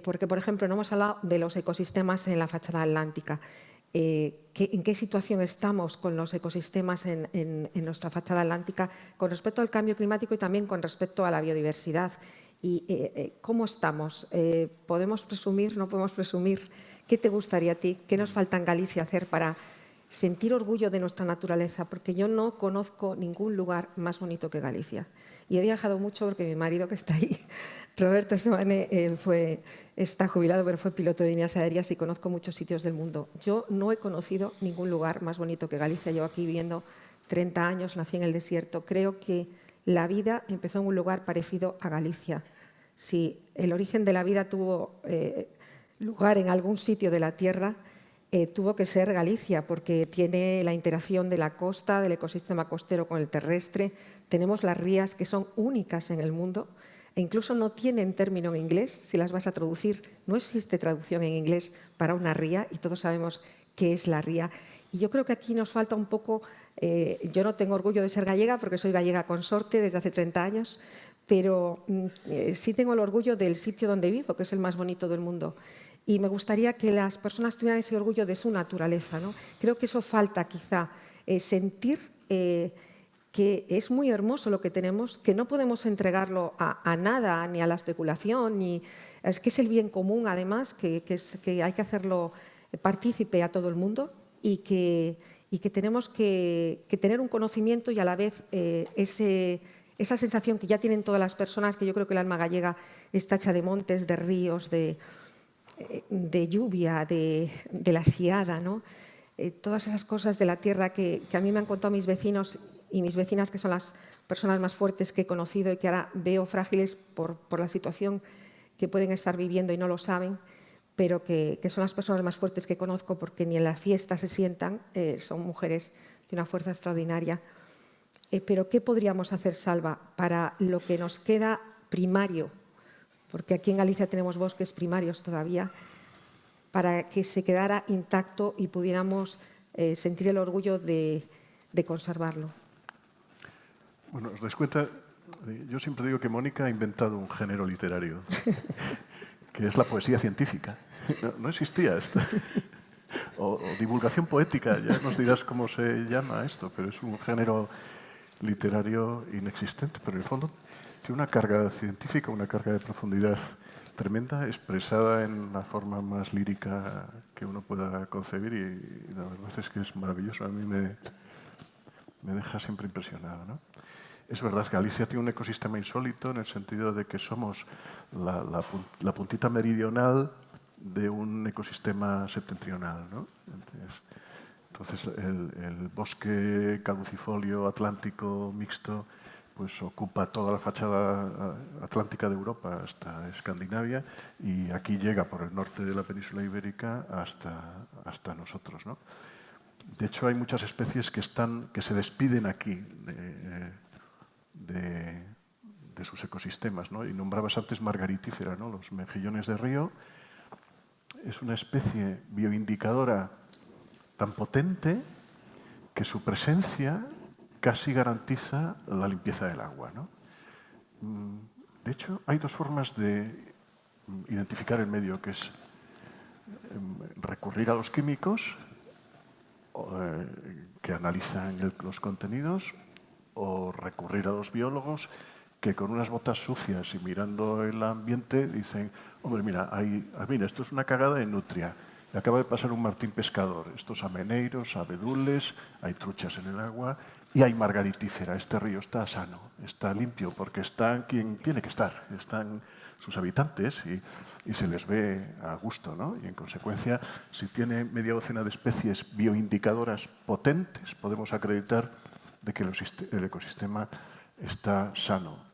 porque, por ejemplo, no hemos hablado de los ecosistemas en la fachada atlántica. ¿En qué situación estamos con los ecosistemas en nuestra fachada atlántica con respecto al cambio climático y también con respecto a la biodiversidad? ¿Y cómo estamos? ¿Podemos presumir? ¿No podemos presumir? ¿Qué te gustaría a ti? ¿Qué nos falta en Galicia hacer para sentir orgullo de nuestra naturaleza? Porque yo no conozco ningún lugar más bonito que Galicia. Y he viajado mucho porque mi marido, que está ahí, Roberto Sebane, está jubilado, pero fue piloto de líneas aéreas y conozco muchos sitios del mundo. Yo no he conocido ningún lugar más bonito que Galicia. Llevo aquí viviendo 30 años, nací en el desierto. Creo que la vida empezó en un lugar parecido a Galicia. Si el origen de la vida tuvo lugar en algún sitio de la Tierra, tuvo que ser Galicia, porque tiene la interacción de la costa, del ecosistema costero con el terrestre. Tenemos las rías que son únicas en el mundo e incluso no tienen término en inglés. Si las vas a traducir, no existe traducción en inglés para una ría y todos sabemos qué es la ría. Y yo creo que aquí nos falta un poco, yo no tengo orgullo de ser gallega porque soy gallega consorte desde hace 30 años, pero sí tengo el orgullo del sitio donde vivo, que es el más bonito del mundo. Y me gustaría que las personas tuvieran ese orgullo de su naturaleza, ¿no? Creo que eso falta quizá, sentir que es muy hermoso lo que tenemos, que no podemos entregarlo a nada, ni a la especulación, ni es que es el bien común, además, que hay que hacerlo partícipe a todo el mundo y que tenemos que tener un conocimiento y a la vez esa sensación que ya tienen todas las personas, que yo creo que el alma gallega está hecha de montes, de ríos, de lluvia, de la siada, ¿no? Todas esas cosas de la tierra que a mí me han contado mis vecinos y mis vecinas, que son las personas más fuertes que he conocido y que ahora veo frágiles por la situación que pueden estar viviendo y no lo saben, pero que son las personas más fuertes que conozco porque ni en la fiesta se sientan, son mujeres de una fuerza extraordinaria. Pero ¿qué podríamos hacer, Salva, para lo que nos queda primario? Porque aquí en Galicia tenemos bosques primarios todavía, para que se quedara intacto y pudiéramos sentir el orgullo de conservarlo. Bueno, os dais cuenta, yo siempre digo que Mónica ha inventado un género literario, que es la poesía científica. No existía esto. O divulgación poética, ya nos dirás cómo se llama esto, pero es un género literario inexistente, pero en el fondo tiene una carga científica, una carga de profundidad tremenda, expresada en la forma más lírica que uno pueda concebir, y la verdad es que es maravilloso. A mí me deja siempre impresionado, ¿no? Es verdad que Galicia tiene un ecosistema insólito en el sentido de que somos la puntita meridional de un ecosistema septentrional, ¿no? Entonces el bosque caducifolio atlántico mixto pues ocupa toda la fachada atlántica de Europa hasta Escandinavia, y aquí llega por el norte de la península ibérica hasta nosotros, ¿no? De hecho, hay muchas especies que se despiden aquí de sus ecosistemas, ¿no? Y nombrabas antes margaritífera, ¿no? Los mejillones de río. Es una especie bioindicadora tan potente que su presencia casi garantiza la limpieza del agua, ¿no? De hecho, hay dos formas de identificar el medio, que es recurrir a los químicos que analizan los contenidos, o recurrir a los biólogos que con unas botas sucias y mirando el ambiente dicen: hombre, mira, esto es una cagada de nutria, le acaba de pasar un martín pescador, estos ameneiros, abedules, hay truchas en el agua y hay margaritífera, este río está sano, está limpio, porque está quien tiene que estar, están sus habitantes y se les ve a gusto, ¿no? Y en consecuencia, si tiene media docena de especies bioindicadoras potentes, podemos acreditar de que el ecosistema está sano.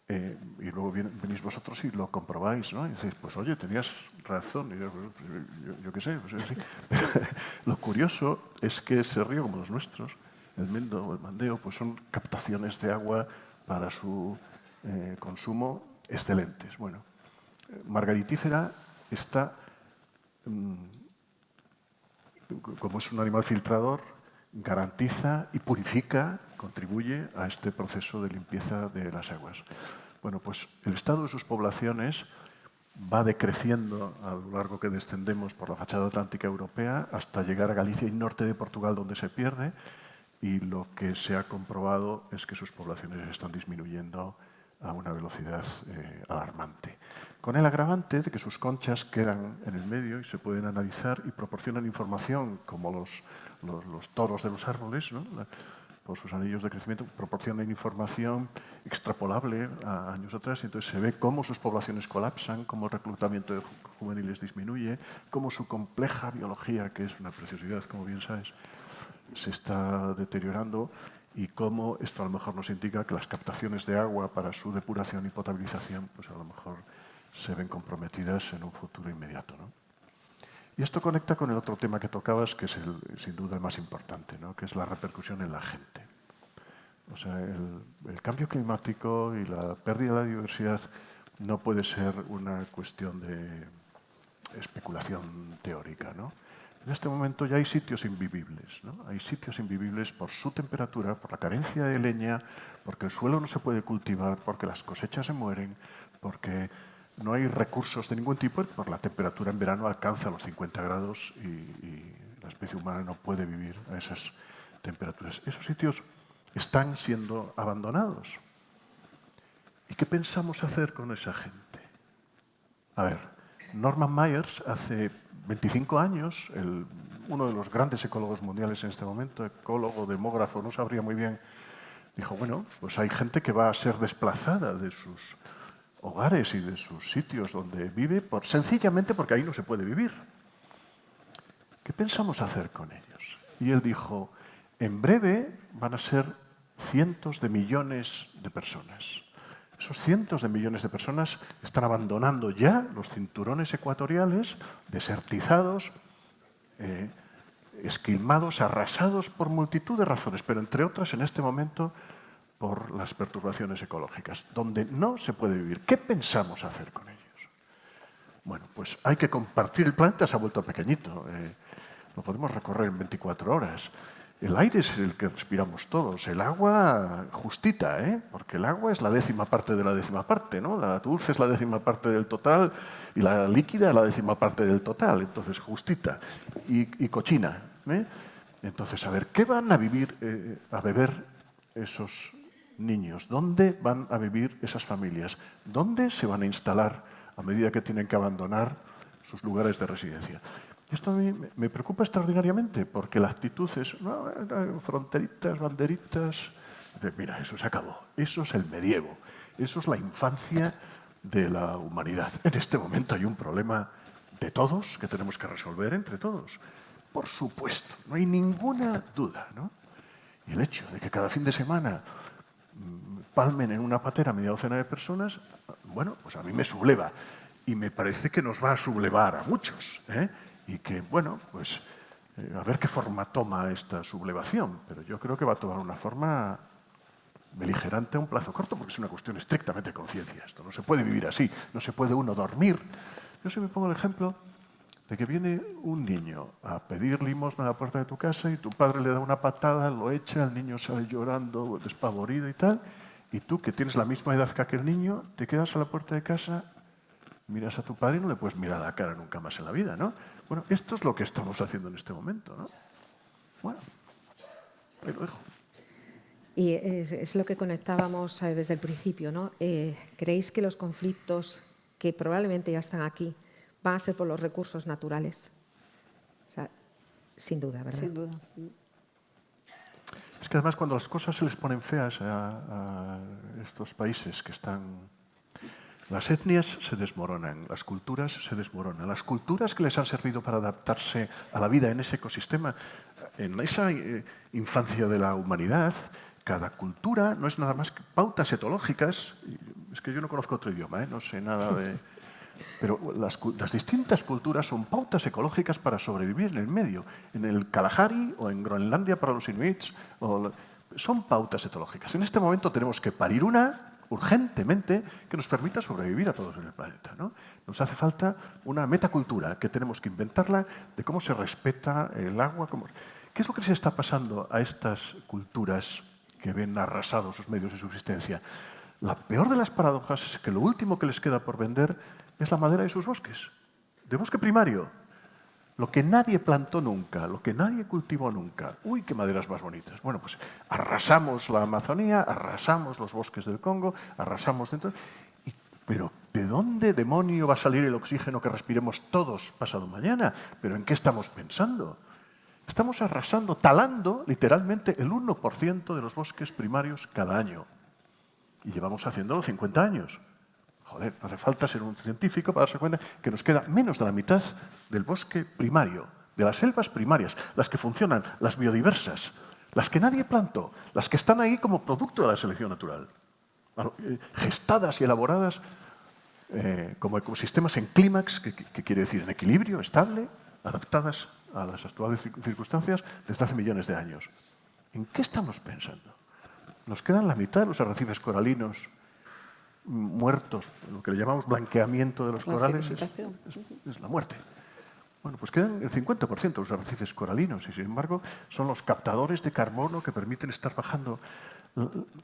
Y luego venís vosotros y lo comprobáis, ¿no? Y decís: pues oye, tenías razón. Y yo qué sé. Pues, sí. Lo curioso es que ese río, como los nuestros, el Mendo o el Mandeo, pues son captaciones de agua para su consumo excelentes. Bueno, margaritífera está, como es un animal filtrador, garantiza y purifica, contribuye a este proceso de limpieza de las aguas. Bueno, pues el estado de sus poblaciones va decreciendo a lo largo que descendemos por la fachada atlántica europea hasta llegar a Galicia y norte de Portugal, donde se pierde, y lo que se ha comprobado es que sus poblaciones están disminuyendo a una velocidad alarmante. Con el agravante de que sus conchas quedan en el medio y se pueden analizar y proporcionan información, como los toros de los árboles, ¿no? Por sus anillos de crecimiento, proporcionan información extrapolable a años atrás, y entonces se ve cómo sus poblaciones colapsan, cómo el reclutamiento de juveniles disminuye, cómo su compleja biología, que es una preciosidad, como bien sabes, se está deteriorando, y cómo esto a lo mejor nos indica que las captaciones de agua para su depuración y potabilización pues a lo mejor se ven comprometidas en un futuro inmediato, ¿no? Y esto conecta con el otro tema que tocabas, que es sin duda el más importante, ¿no? Que es la repercusión en la gente. O sea, el cambio climático y la pérdida de la diversidad no puede ser una cuestión de especulación teórica, ¿no? En este momento ya hay sitios invivibles, ¿no? Hay sitios invivibles por su temperatura, por la carencia de leña, porque el suelo no se puede cultivar, porque las cosechas se mueren, porque no hay recursos de ningún tipo, por la temperatura en verano alcanza los 50 grados y la especie humana no puede vivir a esas temperaturas. Esos sitios están siendo abandonados. ¿Y qué pensamos hacer con esa gente? A ver, Norman Myers, hace 25 años, uno de los grandes ecólogos mundiales en este momento, ecólogo, demógrafo, no sabría muy bien, dijo: bueno, pues hay gente que va a ser desplazada de sus hogares y de sus sitios donde vive, sencillamente porque ahí no se puede vivir. ¿Qué pensamos hacer con ellos? Y él dijo: en breve van a ser cientos de millones de personas. Esos cientos de millones de personas están abandonando ya los cinturones ecuatoriales, desertizados, esquilmados, arrasados por multitud de razones, pero entre otras en este momento por las perturbaciones ecológicas, donde no se puede vivir. ¿Qué pensamos hacer con ellos? Bueno, pues hay que compartir. El planeta se ha vuelto pequeñito, lo podemos recorrer en 24 horas. El aire es el que respiramos todos, el agua justita, porque el agua es la 10ª parte de la 10ª parte, ¿no? La dulce es la 10ª parte del total y la líquida la 10ª parte del total, entonces justita y cochina. Entonces, a ver, ¿qué van a vivir, a beber esos niños? ¿Dónde van a vivir esas familias? ¿Dónde se van a instalar a medida que tienen que abandonar sus lugares de residencia? Esto a mí me preocupa extraordinariamente, porque la actitud es no, fronteritas, banderitas. Mira, eso se acabó. Eso es el medievo. Eso es la infancia de la humanidad. En este momento hay un problema de todos que tenemos que resolver entre todos. Por supuesto, no hay ninguna duda, ¿no? Y el hecho de que cada fin de semana palmen en una patera media docena de personas, bueno, pues a mí me subleva. Y me parece que nos va a sublevar a muchos, ¿eh? Y que, bueno, pues a ver qué forma toma esta sublevación. Pero yo creo que va a tomar una forma beligerante a un plazo corto, porque es una cuestión estrictamente de conciencia. Esto no se puede vivir así, no se puede uno dormir. Yo siempre me pongo el ejemplo de que viene un niño a pedir limosna a la puerta de tu casa y tu padre le da una patada, lo echa, el niño sale llorando, despavorido y tal, y tú, que tienes la misma edad que aquel niño, te quedas a la puerta de casa, miras a tu padre y no le puedes mirar a la cara nunca más en la vida, ¿no? Bueno, esto es lo que estamos haciendo en este momento, ¿no? Bueno, ahí lo dejo. Y es lo que conectábamos desde el principio, ¿no? ¿Creéis que los conflictos que probablemente ya están aquí van a ser por los recursos naturales? O sea, sin duda, ¿verdad? Sin duda. Es que además cuando las cosas se les ponen feas a estos países que están... Las etnias se desmoronan, las culturas se desmoronan. Las culturas que les han servido para adaptarse a la vida en ese ecosistema, en esa infancia de la humanidad, cada cultura no es nada más que pautas etológicas. Es que yo no conozco otro idioma, no sé nada de... Pero las distintas culturas son pautas ecológicas para sobrevivir en el medio. En el Kalahari o en Groenlandia para los inuits. Son pautas etológicas. En este momento tenemos que parir una urgentemente que nos permita sobrevivir a todos en el planeta, ¿no? Nos hace falta una metacultura que tenemos que inventarla de cómo se respeta el agua. ¿Qué es lo que se está pasando a estas culturas que ven arrasados sus medios de subsistencia? La peor de las paradojas es que lo último que les queda por vender es la madera de sus bosques, de bosque primario. Lo que nadie plantó nunca, lo que nadie cultivó nunca. ¡Uy, qué maderas más bonitas! Bueno, pues arrasamos la Amazonía, arrasamos los bosques del Congo, arrasamos dentro... Pero ¿de dónde demonio va a salir el oxígeno que respiremos todos pasado mañana? ¿Pero en qué estamos pensando? Estamos arrasando, talando literalmente el 1% de los bosques primarios cada año. Y llevamos haciéndolo 50 años. Joder, no hace falta ser un científico para darse cuenta que nos queda menos de la mitad del bosque primario, de las selvas primarias, las que funcionan, las biodiversas, las que nadie plantó, las que están ahí como producto de la selección natural, gestadas y elaboradas como ecosistemas en clímax, que quiere decir en equilibrio, estable, adaptadas a las actuales circunstancias desde hace millones de años. ¿En qué estamos pensando? Nos quedan la mitad de los arrecifes coralinos muertos, lo que le llamamos blanqueamiento de los corales, es la muerte. Bueno, pues quedan el 50% de los arrecifes coralinos y, sin embargo, son los captadores de carbono que permiten estar bajando.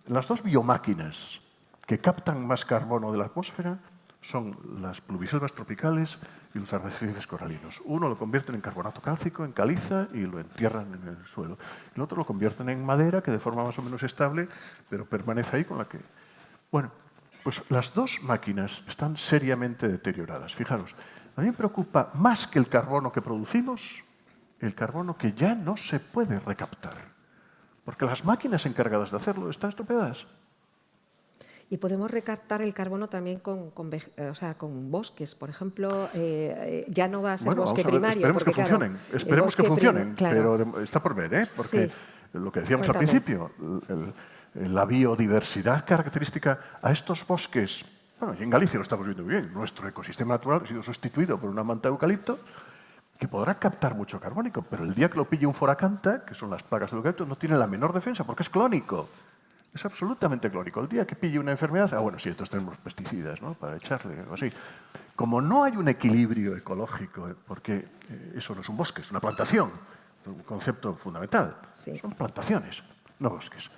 Las dos biomáquinas que captan más carbono de la atmósfera son las pluviselvas tropicales y los arrecifes coralinos. Uno lo convierten en carbonato cálcico, en caliza, y lo entierran en el suelo. El otro lo convierten en madera, que de forma más o menos estable, pero permanece ahí con la que... Bueno, pues las dos máquinas están seriamente deterioradas. Fijaros, a mí me preocupa más que el carbono que producimos, el carbono que ya no se puede recaptar. Porque las máquinas encargadas de hacerlo están estropeadas. Y podemos recaptar el carbono también con bosques, por ejemplo, ya no va a ser bosque primario. Esperemos que funcionen, esperemos que funcionen, claro. Pero está por ver, ¿eh? Porque sí. Lo que decíamos Cuéntame. al principio, la biodiversidad característica a estos bosques, bueno, y en Galicia lo estamos viendo muy bien, nuestro ecosistema natural ha sido sustituido por una manta de eucalipto que podrá captar mucho carbónico, pero el día que lo pille un foracanta, que son las plagas del eucalipto, no tiene la menor defensa porque es clónico. Es absolutamente clónico. El día que pille una enfermedad, bueno, sí, entonces tenemos pesticidas, ¿no?, para echarle, o así. Como no hay un equilibrio ecológico, porque eso no es un bosque, es una plantación, un concepto fundamental. Sí. Son plantaciones, no bosques.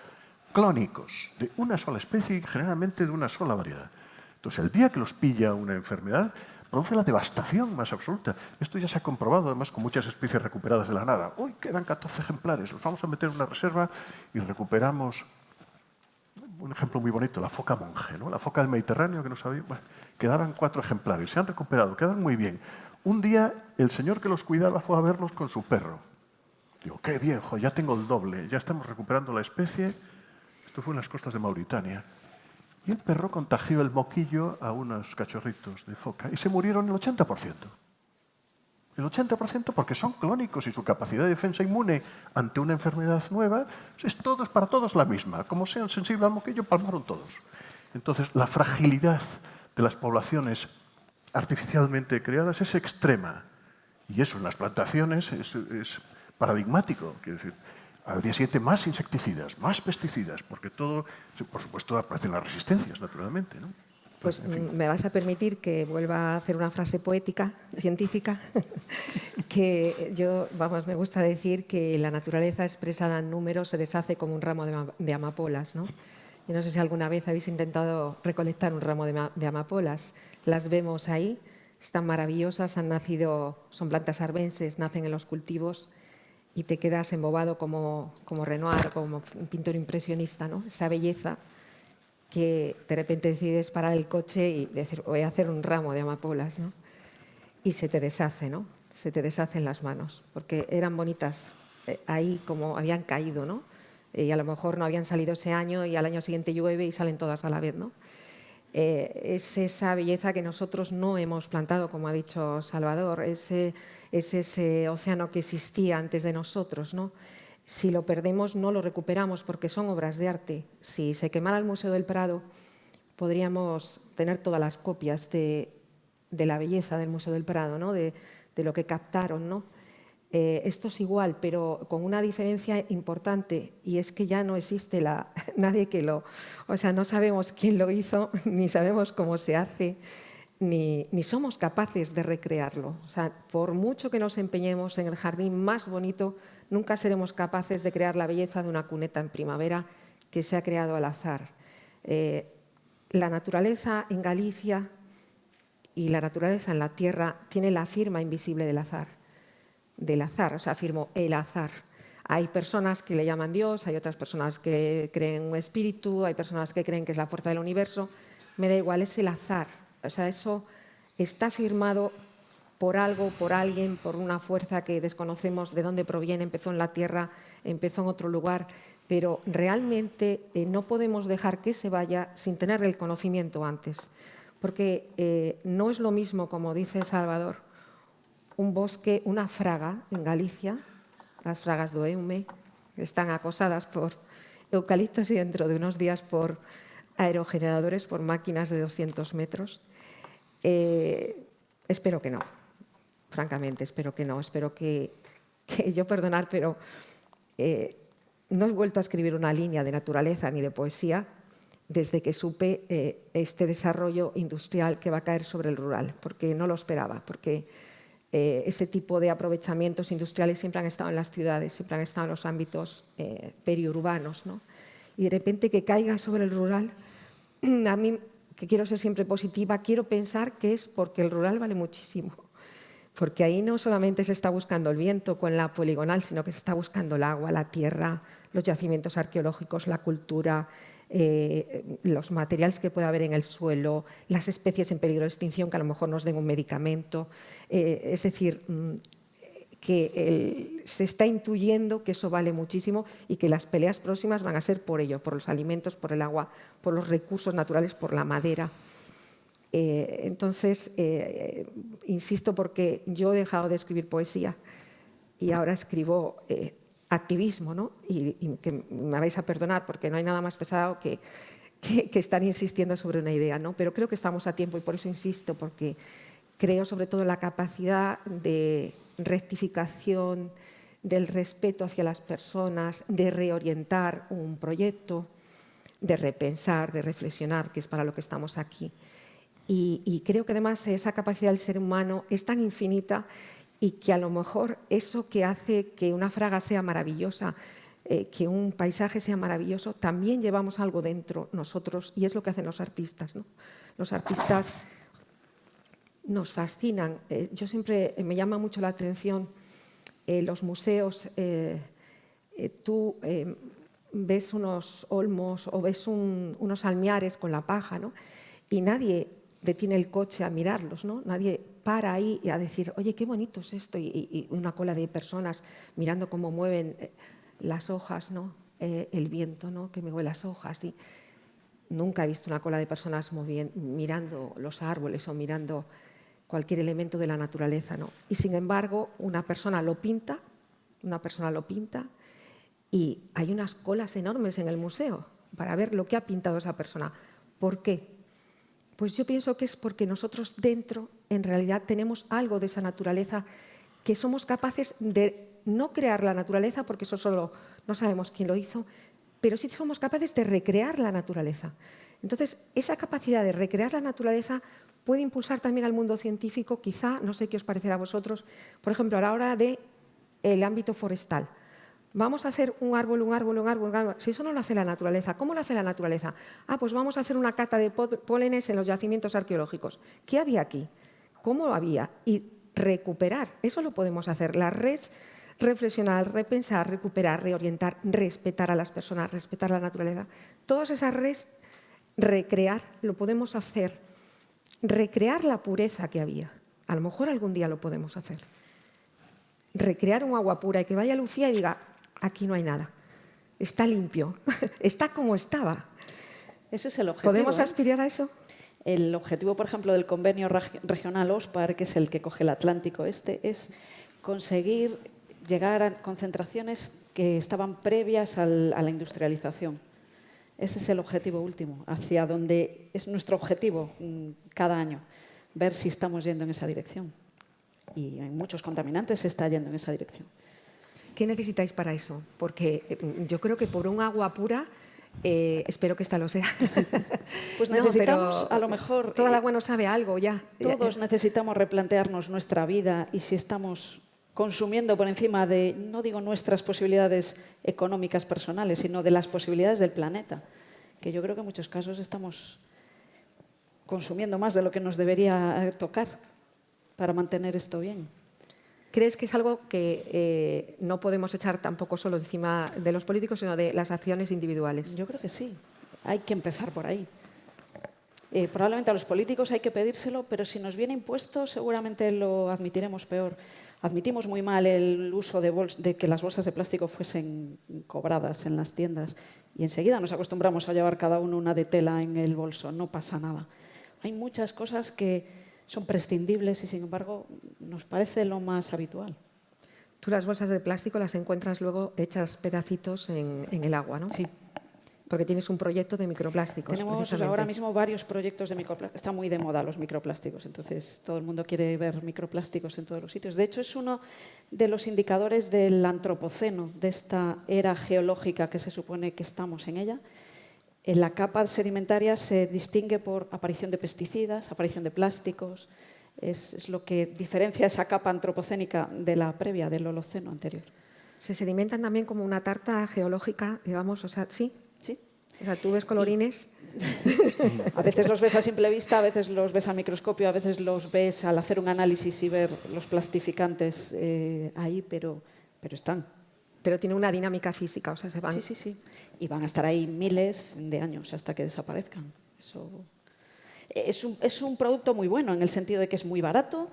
Clónicos, de una sola especie y generalmente de una sola variedad. Entonces, el día que los pilla una enfermedad, produce la devastación más absoluta. Esto ya se ha comprobado, además, con muchas especies recuperadas de la nada. Hoy quedan 14 ejemplares, los vamos a meter en una reserva y recuperamos un ejemplo muy bonito, la foca monje, ¿no? La foca del Mediterráneo, que no sabía, bueno, quedaban 4 ejemplares, se han recuperado, quedan muy bien. Un día el señor que los cuidaba fue a verlos con su perro. Digo, qué bien, ya tengo el doble, ya estamos recuperando la especie. Esto fue en las costas de Mauritania. Y el perro contagió el moquillo a unos cachorritos de foca y se murieron el 80%. El 80% porque son clónicos y su capacidad de defensa inmune ante una enfermedad nueva es para todos la misma. Como sean sensibles al moquillo, palmaron todos. Entonces, la fragilidad de las poblaciones artificialmente creadas es extrema. Y eso en las plantaciones es paradigmático. Quiero decir, al día siguiente más insecticidas, más pesticidas, porque todo, por supuesto, aparecen las resistencias, naturalmente, ¿no? Pues En fin. me vas a permitir que vuelva a hacer una frase poética, científica, que me gusta decir que la naturaleza expresada en números se deshace como un ramo de amapolas, ¿no? Yo no sé si alguna vez habéis intentado recolectar un ramo de amapolas. Las vemos ahí, están maravillosas, han nacido, son plantas arbenses, nacen en los cultivos y te quedas embobado como Renoir, como un pintor impresionista, ¿no? Esa belleza que de repente decides parar el coche y decir, voy a hacer un ramo de amapolas, ¿no? Y se te deshace, ¿no? Se te deshacen las manos, porque eran bonitas ahí como habían caído, ¿no? Y a lo mejor no habían salido ese año y al año siguiente llueve y salen todas a la vez, ¿no? Es esa belleza que nosotros no hemos plantado, como ha dicho Salvador, es ese océano que existía antes de nosotros, ¿no? Si lo perdemos no lo recuperamos porque son obras de arte. Si se quemara el Museo del Prado, podríamos tener todas las copias de la belleza del Museo del Prado, ¿no? de lo que captaron, ¿no? Esto es igual, pero con una diferencia importante, y es que ya no existe nadie que o sea, no sabemos quién lo hizo, ni sabemos cómo se hace, ni somos capaces de recrearlo. O sea, por mucho que nos empeñemos en el jardín más bonito, nunca seremos capaces de crear la belleza de una cuneta en primavera que se ha creado al azar. La naturaleza en Galicia y la naturaleza en la tierra tiene la firma invisible del azar, o sea, afirmo el azar. Hay personas que le llaman Dios, hay otras personas que creen en un espíritu, hay personas que creen que es la fuerza del universo. Me da igual, es el azar. O sea, eso está firmado por algo, por alguien, por una fuerza que desconocemos de dónde proviene, empezó en la Tierra, empezó en otro lugar, pero realmente no podemos dejar que se vaya sin tener el conocimiento antes, porque no es lo mismo, como dice Salvador, un bosque, una fraga en Galicia, las fragas do Eume, que están acosadas por eucaliptos y dentro de unos días por aerogeneradores, por máquinas de 200 metros. Espero que no, francamente, espero que no. Espero que yo perdonar, pero no he vuelto a escribir una línea de naturaleza ni de poesía desde que supe este desarrollo industrial que va a caer sobre el rural, porque no lo esperaba, porque ese tipo de aprovechamientos industriales siempre han estado en las ciudades, siempre han estado en los ámbitos periurbanos, ¿no? Y de repente que caiga sobre el rural, a mí, que quiero ser siempre positiva, quiero pensar que es porque el rural vale muchísimo, porque ahí no solamente se está buscando el viento con la poligonal, sino que se está buscando el agua, la tierra, los yacimientos arqueológicos, la cultura, los materiales que puede haber en el suelo, las especies en peligro de extinción que a lo mejor nos den un medicamento. Es decir, que se está intuyendo que eso vale muchísimo y que las peleas próximas van a ser por ello, por los alimentos, por el agua, por los recursos naturales, por la madera. Entonces, insisto, porque yo he dejado de escribir poesía y ahora escribo activismo, ¿no? Y que me vais a perdonar porque no hay nada más pesado que estar insistiendo sobre una idea, ¿no? Pero creo que estamos a tiempo y por eso insisto, porque creo sobre todo en la capacidad de rectificación, del respeto hacia las personas, de reorientar un proyecto, de repensar, de reflexionar, que es para lo que estamos aquí. Y creo que además esa capacidad del ser humano es tan infinita y que a lo mejor eso que hace que una fraga sea maravillosa, que un paisaje sea maravilloso, también llevamos algo dentro nosotros y es lo que hacen los artistas, ¿no? Los artistas nos fascinan. Yo siempre me llama mucho la atención los museos. Tú ves unos olmos o ves unos almiares con la paja, ¿no? Y nadie detiene el coche a mirarlos, ¿no? Nadie para ahí a decir, oye, qué bonito es esto, y una cola de personas mirando cómo mueven las hojas, ¿no? El viento, ¿no? Que mueve las hojas. Y nunca he visto una cola de personas mirando los árboles o mirando cualquier elemento de la naturaleza, ¿no? Y sin embargo, una persona lo pinta y hay unas colas enormes en el museo para ver lo que ha pintado esa persona. ¿Por qué? Pues yo pienso que es porque nosotros dentro, en realidad, tenemos algo de esa naturaleza que somos capaces de no crear la naturaleza, porque eso solo no sabemos quién lo hizo, pero sí somos capaces de recrear la naturaleza. Entonces, esa capacidad de recrear la naturaleza puede impulsar también al mundo científico, quizá, no sé qué os parecerá a vosotros, por ejemplo, a la hora del ámbito forestal. Vamos a hacer un árbol. Si eso no lo hace la naturaleza, ¿cómo lo hace la naturaleza? Pues vamos a hacer una cata de pólenes en los yacimientos arqueológicos. ¿Qué había aquí? ¿Cómo lo había? Y recuperar, eso lo podemos hacer. La reflexionar, repensar, recuperar, reorientar, respetar a las personas, respetar la naturaleza. Todas esas recrear, lo podemos hacer. Recrear la pureza que había. A lo mejor algún día lo podemos hacer. Recrear un agua pura y que vaya Lucía y diga, aquí no hay nada, está limpio, está como estaba. Ese es el objetivo. ¿Podemos aspirar a eso? El objetivo, por ejemplo, del convenio regional OSPAR, que es el que coge el Atlántico Este, es conseguir llegar a concentraciones que estaban previas a la industrialización. Ese es el objetivo último, hacia donde es nuestro objetivo cada año, ver si estamos yendo en esa dirección. Y en muchos contaminantes se está yendo en esa dirección. ¿Qué necesitáis para eso? Porque yo creo que por un agua pura, espero que esta lo sea. Pues necesitamos, a lo mejor... Toda el agua no sabe algo ya. Todos necesitamos replantearnos nuestra vida y si estamos consumiendo por encima de, no digo nuestras posibilidades económicas personales, sino de las posibilidades del planeta. Que yo creo que en muchos casos estamos consumiendo más de lo que nos debería tocar para mantener esto bien. ¿Crees que es algo que no podemos echar tampoco solo encima de los políticos, sino de las acciones individuales? Yo creo que sí. Hay que empezar por ahí. Probablemente a los políticos hay que pedírselo, pero si nos viene impuesto seguramente lo admitiremos peor. Admitimos muy mal el uso de que las bolsas de plástico fuesen cobradas en las tiendas y enseguida nos acostumbramos a llevar cada uno una de tela en el bolso. No pasa nada. Hay muchas cosas que son prescindibles y, sin embargo, nos parece lo más habitual. Tú las bolsas de plástico las encuentras luego hechas pedacitos en el agua, ¿no? Sí. Porque tienes un proyecto de microplásticos. Tenemos ahora mismo varios proyectos de microplásticos. Está muy de moda los microplásticos, entonces todo el mundo quiere ver microplásticos en todos los sitios. De hecho, es uno de los indicadores del antropoceno, de esta era geológica que se supone que estamos en ella. En la capa sedimentaria se distingue por aparición de pesticidas, aparición de plásticos. Es lo que diferencia esa capa antropocénica de la previa, del Holoceno anterior. ¿Se sedimentan también como una tarta geológica, digamos? O sea, ¿sí? Sí. O sea, tú ves colorines. A veces los ves a simple vista, a veces los ves al microscopio, a veces los ves al hacer un análisis y ver los plastificantes ahí, pero están. Pero tiene una dinámica física, o sea, se van... Sí. Y van a estar ahí miles de años hasta que desaparezcan. Eso es un producto muy bueno en el sentido de que es muy barato,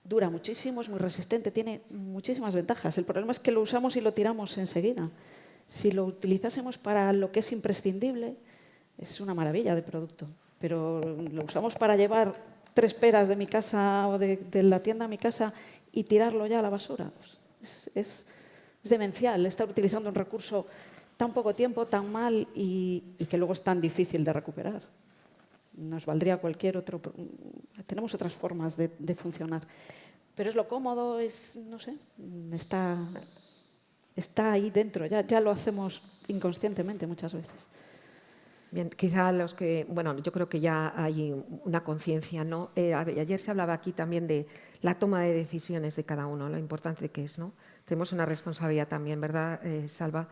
dura muchísimo, es muy resistente, tiene muchísimas ventajas. El problema es que lo usamos y lo tiramos enseguida. Si lo utilizásemos para lo que es imprescindible, es una maravilla de producto. Pero lo usamos para llevar 3 peras de mi casa o de la tienda a mi casa y tirarlo ya a la basura. Pues es demencial estar utilizando un recurso tan poco tiempo, tan mal y que luego es tan difícil de recuperar. Nos valdría cualquier otro... Tenemos otras formas de funcionar. Pero es lo cómodo, no sé, está ahí dentro, ya lo hacemos inconscientemente muchas veces. Bien, quizá yo creo que ya hay una conciencia, ¿no? Ayer se hablaba aquí también de la toma de decisiones de cada uno, lo importante que es, ¿no? Tenemos una responsabilidad también, ¿verdad, Salva?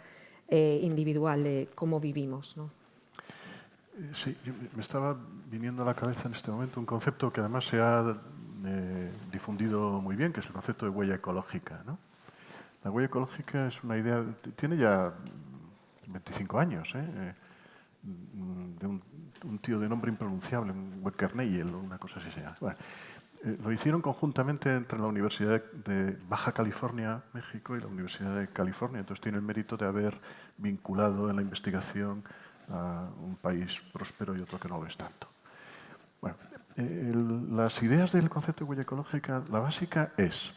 Individual de cómo vivimos, ¿no? Sí, me estaba viniendo a la cabeza en este momento un concepto que además se ha difundido muy bien, que es el concepto de huella ecológica, ¿no? La huella ecológica es una idea, tiene ya 25 años, de un tío de nombre impronunciable, un Weckerneyel o una cosa así sea. Bueno, lo hicieron conjuntamente entre la Universidad de Baja California, México, y la Universidad de California. Entonces tiene el mérito de haber vinculado en la investigación a un país próspero y otro que no lo es tanto. Bueno, las ideas del concepto de huella ecológica, la básica es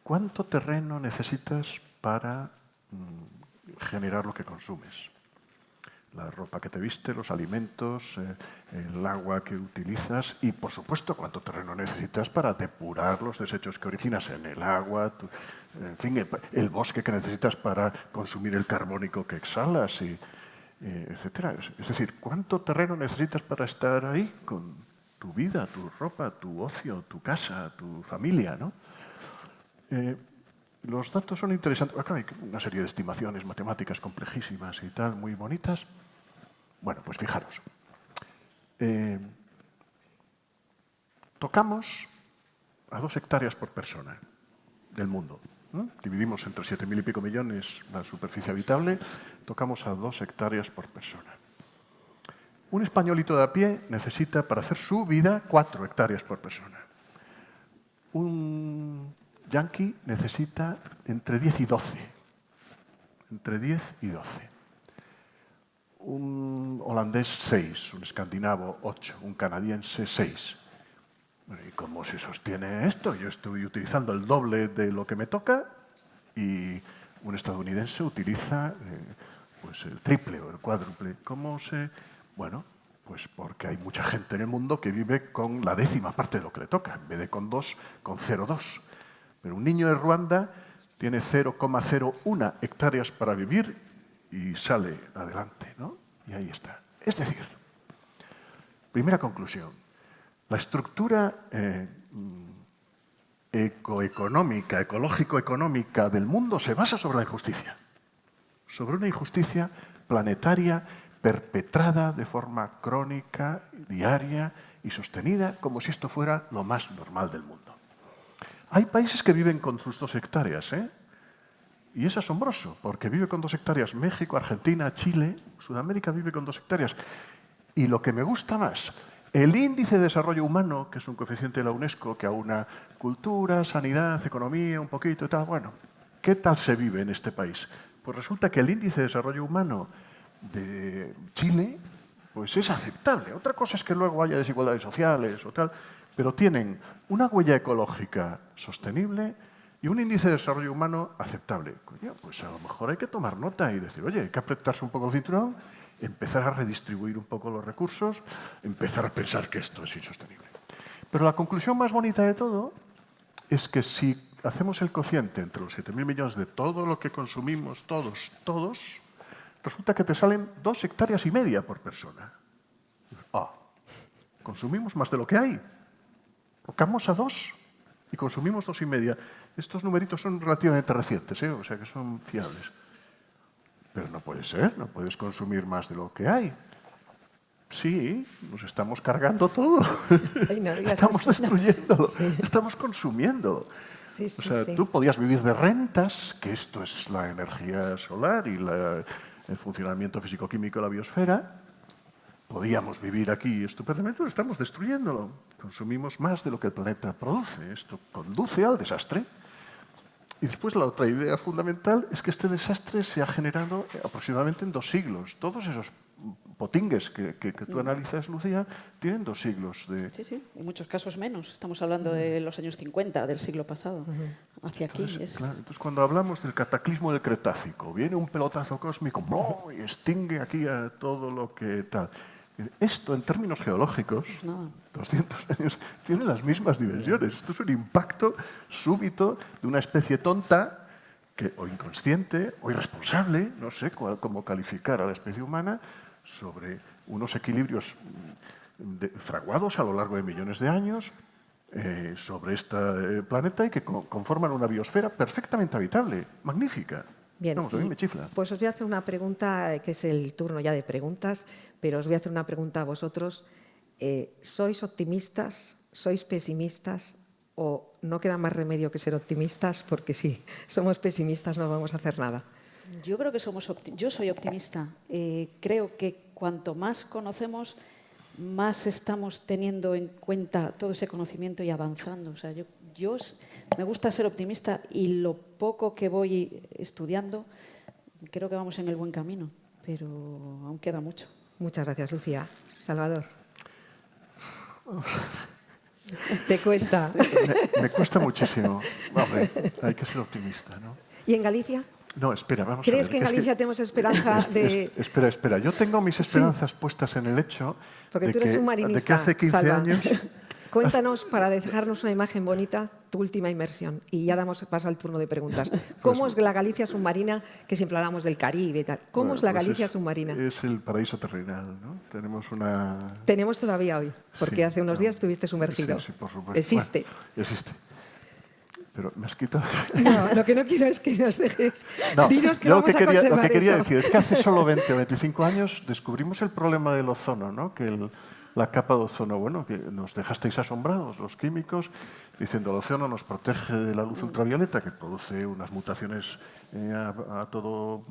¿cuánto terreno necesitas para generar lo que consumes? La ropa que te viste, los alimentos, el agua que utilizas y, por supuesto, cuánto terreno necesitas para depurar los desechos que originas en el agua, en fin, el bosque que necesitas para consumir el carbónico que exhalas, etcétera. Es decir, cuánto terreno necesitas para estar ahí con tu vida, tu ropa, tu ocio, tu casa, tu familia, ¿no? Los datos son interesantes. Acá hay una serie de estimaciones matemáticas complejísimas y tal, muy bonitas. Bueno, pues fijaros. Tocamos a 2 hectáreas por persona del mundo, ¿no? Dividimos entre 7.000 y pico millones la superficie habitable, tocamos a 2 hectáreas por persona. Un españolito de a pie necesita, para hacer su vida, 4 hectáreas por persona. Un yanqui necesita entre 10 y 12. Entre 10 y 12. Un holandés, 6. Un escandinavo, 8. Un canadiense, 6. ¿Y cómo se sostiene esto? Yo estoy utilizando el doble de lo que me toca y un estadounidense utiliza pues el triple o el cuádruple. ¿Cómo se...? Bueno, pues porque hay mucha gente en el mundo que vive con la 10ª parte de lo que le toca, en vez de con 2, con 0,2. Pero un niño de Ruanda tiene 0,01 hectáreas para vivir y sale adelante, ¿no? Y ahí está. Es decir, primera conclusión, la estructura ecoeconómica, ecológico-económica del mundo se basa sobre la injusticia. Sobre una injusticia planetaria perpetrada de forma crónica, diaria y sostenida, como si esto fuera lo más normal del mundo. Hay países que viven con sus 2 hectáreas, y es asombroso, porque vive con 2 hectáreas México, Argentina, Chile, Sudamérica vive con 2 hectáreas. Y lo que me gusta más, el índice de desarrollo humano, que es un coeficiente de la UNESCO que aúna cultura, sanidad, economía, un poquito y tal, bueno, ¿qué tal se vive en este país? Pues resulta que el índice de desarrollo humano de Chile pues es aceptable. Otra cosa es que luego haya desigualdades sociales o tal, pero tienen una huella ecológica sostenible y un índice de desarrollo humano aceptable. Coño, pues a lo mejor hay que tomar nota y decir, oye, hay que apretarse un poco el cinturón, empezar a redistribuir un poco los recursos, empezar a pensar que esto es insostenible. Pero la conclusión más bonita de todo es que si hacemos el cociente entre los 7.000 millones de todo lo que consumimos todos, resulta que te salen 2,5 hectáreas por persona. Consumimos más de lo que hay. Tocamos a 2 y consumimos 2,5. Estos numeritos son relativamente recientes, o sea que son fiables. Pero no puede ser, no puedes consumir más de lo que hay. Sí, nos estamos cargando todo. Ay, no digas estamos eso. destruyéndolo, Sí. estamos consumiéndolo. Sí, sí, O sea, sí. tú podías vivir de rentas, que esto es la energía solar y el funcionamiento físico-químico de la biosfera. Podíamos vivir aquí estupendamente, pero estamos destruyéndolo. Consumimos más de lo que el planeta produce. Esto conduce al desastre. Y después la otra idea fundamental es que este desastre se ha generado aproximadamente en 2 siglos. Todos esos potingues que tú analizas, Lucía, tienen 2 siglos de... Sí, en muchos casos menos. Estamos hablando de los años 50 del siglo pasado. Hacia aquí Entonces, entonces, cuando hablamos del cataclismo del Cretácico, viene un pelotazo cósmico ¡bum! Y extingue aquí a todo lo que tal. Esto, en términos geológicos, 200 años, tiene las mismas dimensiones. Esto es un impacto súbito de una especie tonta, o inconsciente, o irresponsable, no sé cómo calificar a la especie humana, sobre unos equilibrios fraguados a lo largo de millones de años sobre este planeta y que conforman una biosfera perfectamente habitable, magnífica. Bien, vamos, a mí me chifla. Pues os voy a hacer una pregunta, que es el turno ya de preguntas, pero os voy a hacer una pregunta a vosotros. ¿Sois optimistas? ¿Sois pesimistas? ¿O no queda más remedio que ser optimistas? Porque si somos pesimistas no vamos a hacer nada. Yo creo que yo soy optimista. Creo que cuanto más conocemos, más estamos teniendo en cuenta todo ese conocimiento y avanzando. O sea, me gusta ser optimista y lo poco que voy estudiando, creo que vamos en el buen camino, pero aún queda mucho. Muchas gracias, Lucía. Salvador. ¿Te cuesta? Me cuesta muchísimo. Hombre, hay que ser optimista, ¿no? ¿Y en Galicia? No, espera, vamos a ver. ¿Crees que en Galicia tenemos esperanza de...? Espera. Yo tengo mis esperanzas puestas en el hecho Porque tú eres un marinista, de que hace 15 Salva. años... Cuéntanos, para dejarnos una imagen bonita, tu última inmersión. Y ya damos paso al turno de preguntas. ¿Cómo es la Galicia submarina? Que siempre hablamos del Caribe y tal. ¿Cómo es la Galicia submarina? Es el paraíso terrenal, ¿no? Tenemos una... Tenemos todavía hoy, porque Sí, hace unos días estuviste sumergido. Sí, por supuesto. Existe. Bueno, existe. Pero me has quitado... No, lo que no quiero es que nos dejes. No, Dinos que yo vamos a lo conservar que quería eso. decir es que hace solo 20 o 25 años descubrimos el problema del ozono, ¿no? Que la capa de ozono, bueno, que nos dejasteis asombrados los químicos, diciendo el ozono nos protege de la luz ultravioleta, que produce unas mutaciones a todo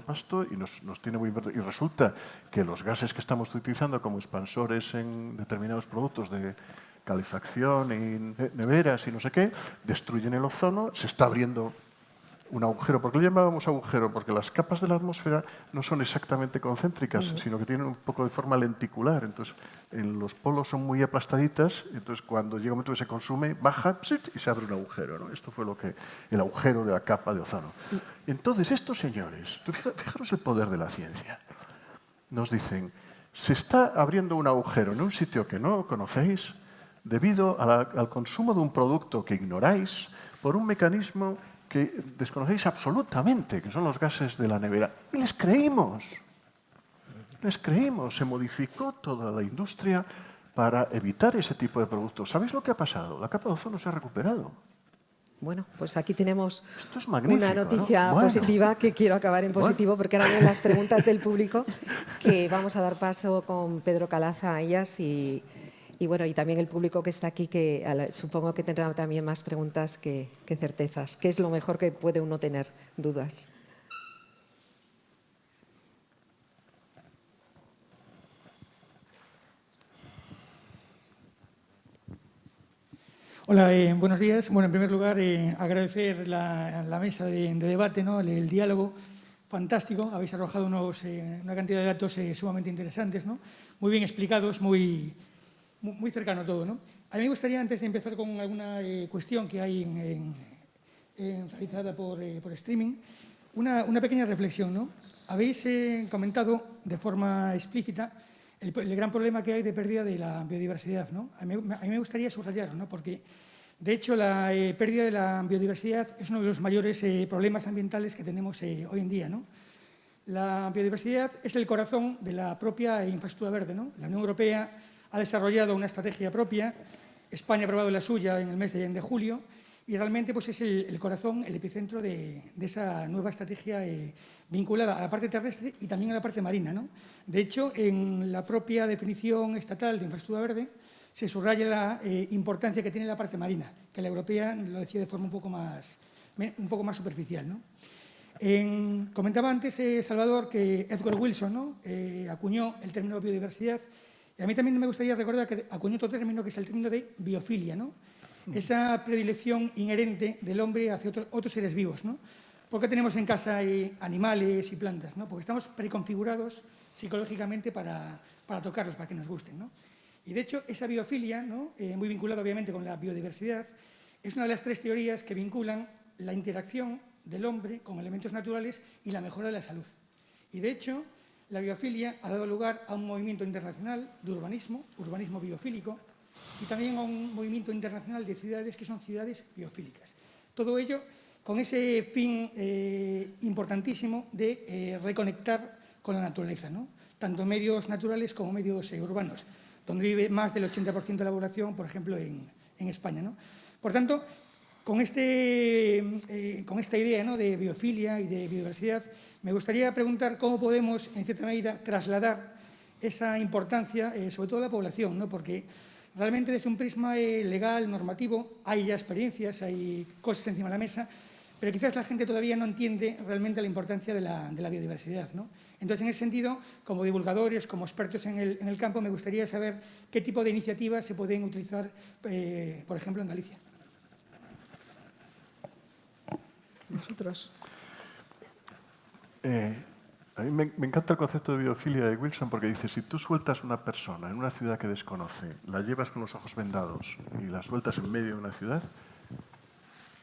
pasto y nos tiene muy verde. Y resulta que los gases que estamos utilizando como expansores en determinados productos de calefacción y neveras y no sé qué, destruyen el ozono, se está abriendo un agujero. ¿Por qué lo llamábamos agujero? Porque las capas de la atmósfera no son exactamente concéntricas, sino que tienen un poco de forma lenticular. Entonces, en los polos son muy aplastaditas, entonces cuando llega un momento que se consume, baja y se abre un agujero, ¿no? Esto fue el agujero de la capa de ozono. Entonces, estos señores, fijaros el poder de la ciencia, nos dicen, se está abriendo un agujero en un sitio que no conocéis debido al consumo de un producto que ignoráis por un mecanismo que desconocéis absolutamente, que son los gases de la nevera. Y les creímos. Se modificó toda la industria para evitar ese tipo de productos. ¿Sabéis lo que ha pasado? La capa de ozono se ha recuperado. Bueno, pues aquí tenemos Esto es magnífico, una noticia ¿no? Bueno. positiva que quiero acabar en positivo, porque ahora vienen las preguntas del público, que vamos a dar paso con Pedro Calaza a ellas y bueno, y también el público que está aquí, que supongo que tendrá también más preguntas que certezas. ¿Qué es lo mejor que puede uno tener? Dudas. Hola, buenos días. Bueno, en primer lugar, agradecer la mesa de debate, ¿no? El diálogo fantástico. Habéis arrojado una cantidad de datos sumamente interesantes, ¿no? Muy bien explicados, muy cercano todo, ¿no? A mí me gustaría, antes de empezar con alguna cuestión que hay realizada por streaming, una pequeña reflexión, ¿no? Habéis comentado de forma explícita el gran problema que hay de pérdida de la biodiversidad, ¿no? A mí me gustaría subrayarlo, ¿no? Porque, de hecho, la pérdida de la biodiversidad es uno de los mayores problemas ambientales que tenemos hoy en día, ¿no? La biodiversidad es el corazón de la propia infraestructura verde, ¿no? La Unión Europea ha desarrollado una estrategia propia, España ha aprobado la suya en el mes de julio, y realmente pues, es el corazón, el epicentro de esa nueva estrategia vinculada a la parte terrestre y también a la parte marina, ¿no? De hecho, en la propia definición estatal de infraestructura verde se subraya la importancia que tiene la parte marina, que la europea lo decía de forma un poco más superficial, ¿no? Comentaba antes, Salvador, que Edward Wilson, ¿no? Acuñó el término biodiversidad, y a mí también me gustaría recordar que acuñó otro término que es el término de biofilia, ¿no? Esa predilección inherente del hombre hacia otros seres vivos, ¿no? ¿Por qué tenemos en casa animales y plantas, ¿no? Porque estamos preconfigurados psicológicamente para tocarlos, para que nos gusten, ¿no? Y de hecho, esa biofilia, ¿no? Muy vinculada obviamente con la biodiversidad, es una de las tres teorías que vinculan la interacción del hombre con elementos naturales y la mejora de la salud. Y de hecho, la biofilia ha dado lugar a un movimiento internacional de urbanismo biofílico, y también a un movimiento internacional de ciudades que son ciudades biofílicas. Todo ello con ese fin importantísimo de reconectar con la naturaleza, ¿no? Tanto medios naturales como medios urbanos, donde vive más del 80% de la población, por ejemplo, en España, ¿no? Por tanto, con esta idea, ¿no? de biofilia y de biodiversidad, me gustaría preguntar cómo podemos, en cierta medida, trasladar esa importancia, sobre todo a la población, ¿no? Porque realmente desde un prisma legal, normativo, hay ya experiencias, hay cosas encima de la mesa, pero quizás la gente todavía no entiende realmente la importancia de la biodiversidad, ¿no? Entonces, en ese sentido, como divulgadores, como expertos en el campo, me gustaría saber qué tipo de iniciativas se pueden utilizar, por ejemplo, en Galicia. Nosotros. A mí me encanta el concepto de biofilia de Wilson porque dice, si tú sueltas una persona en una ciudad que desconoce, la llevas con los ojos vendados y la sueltas en medio de una ciudad,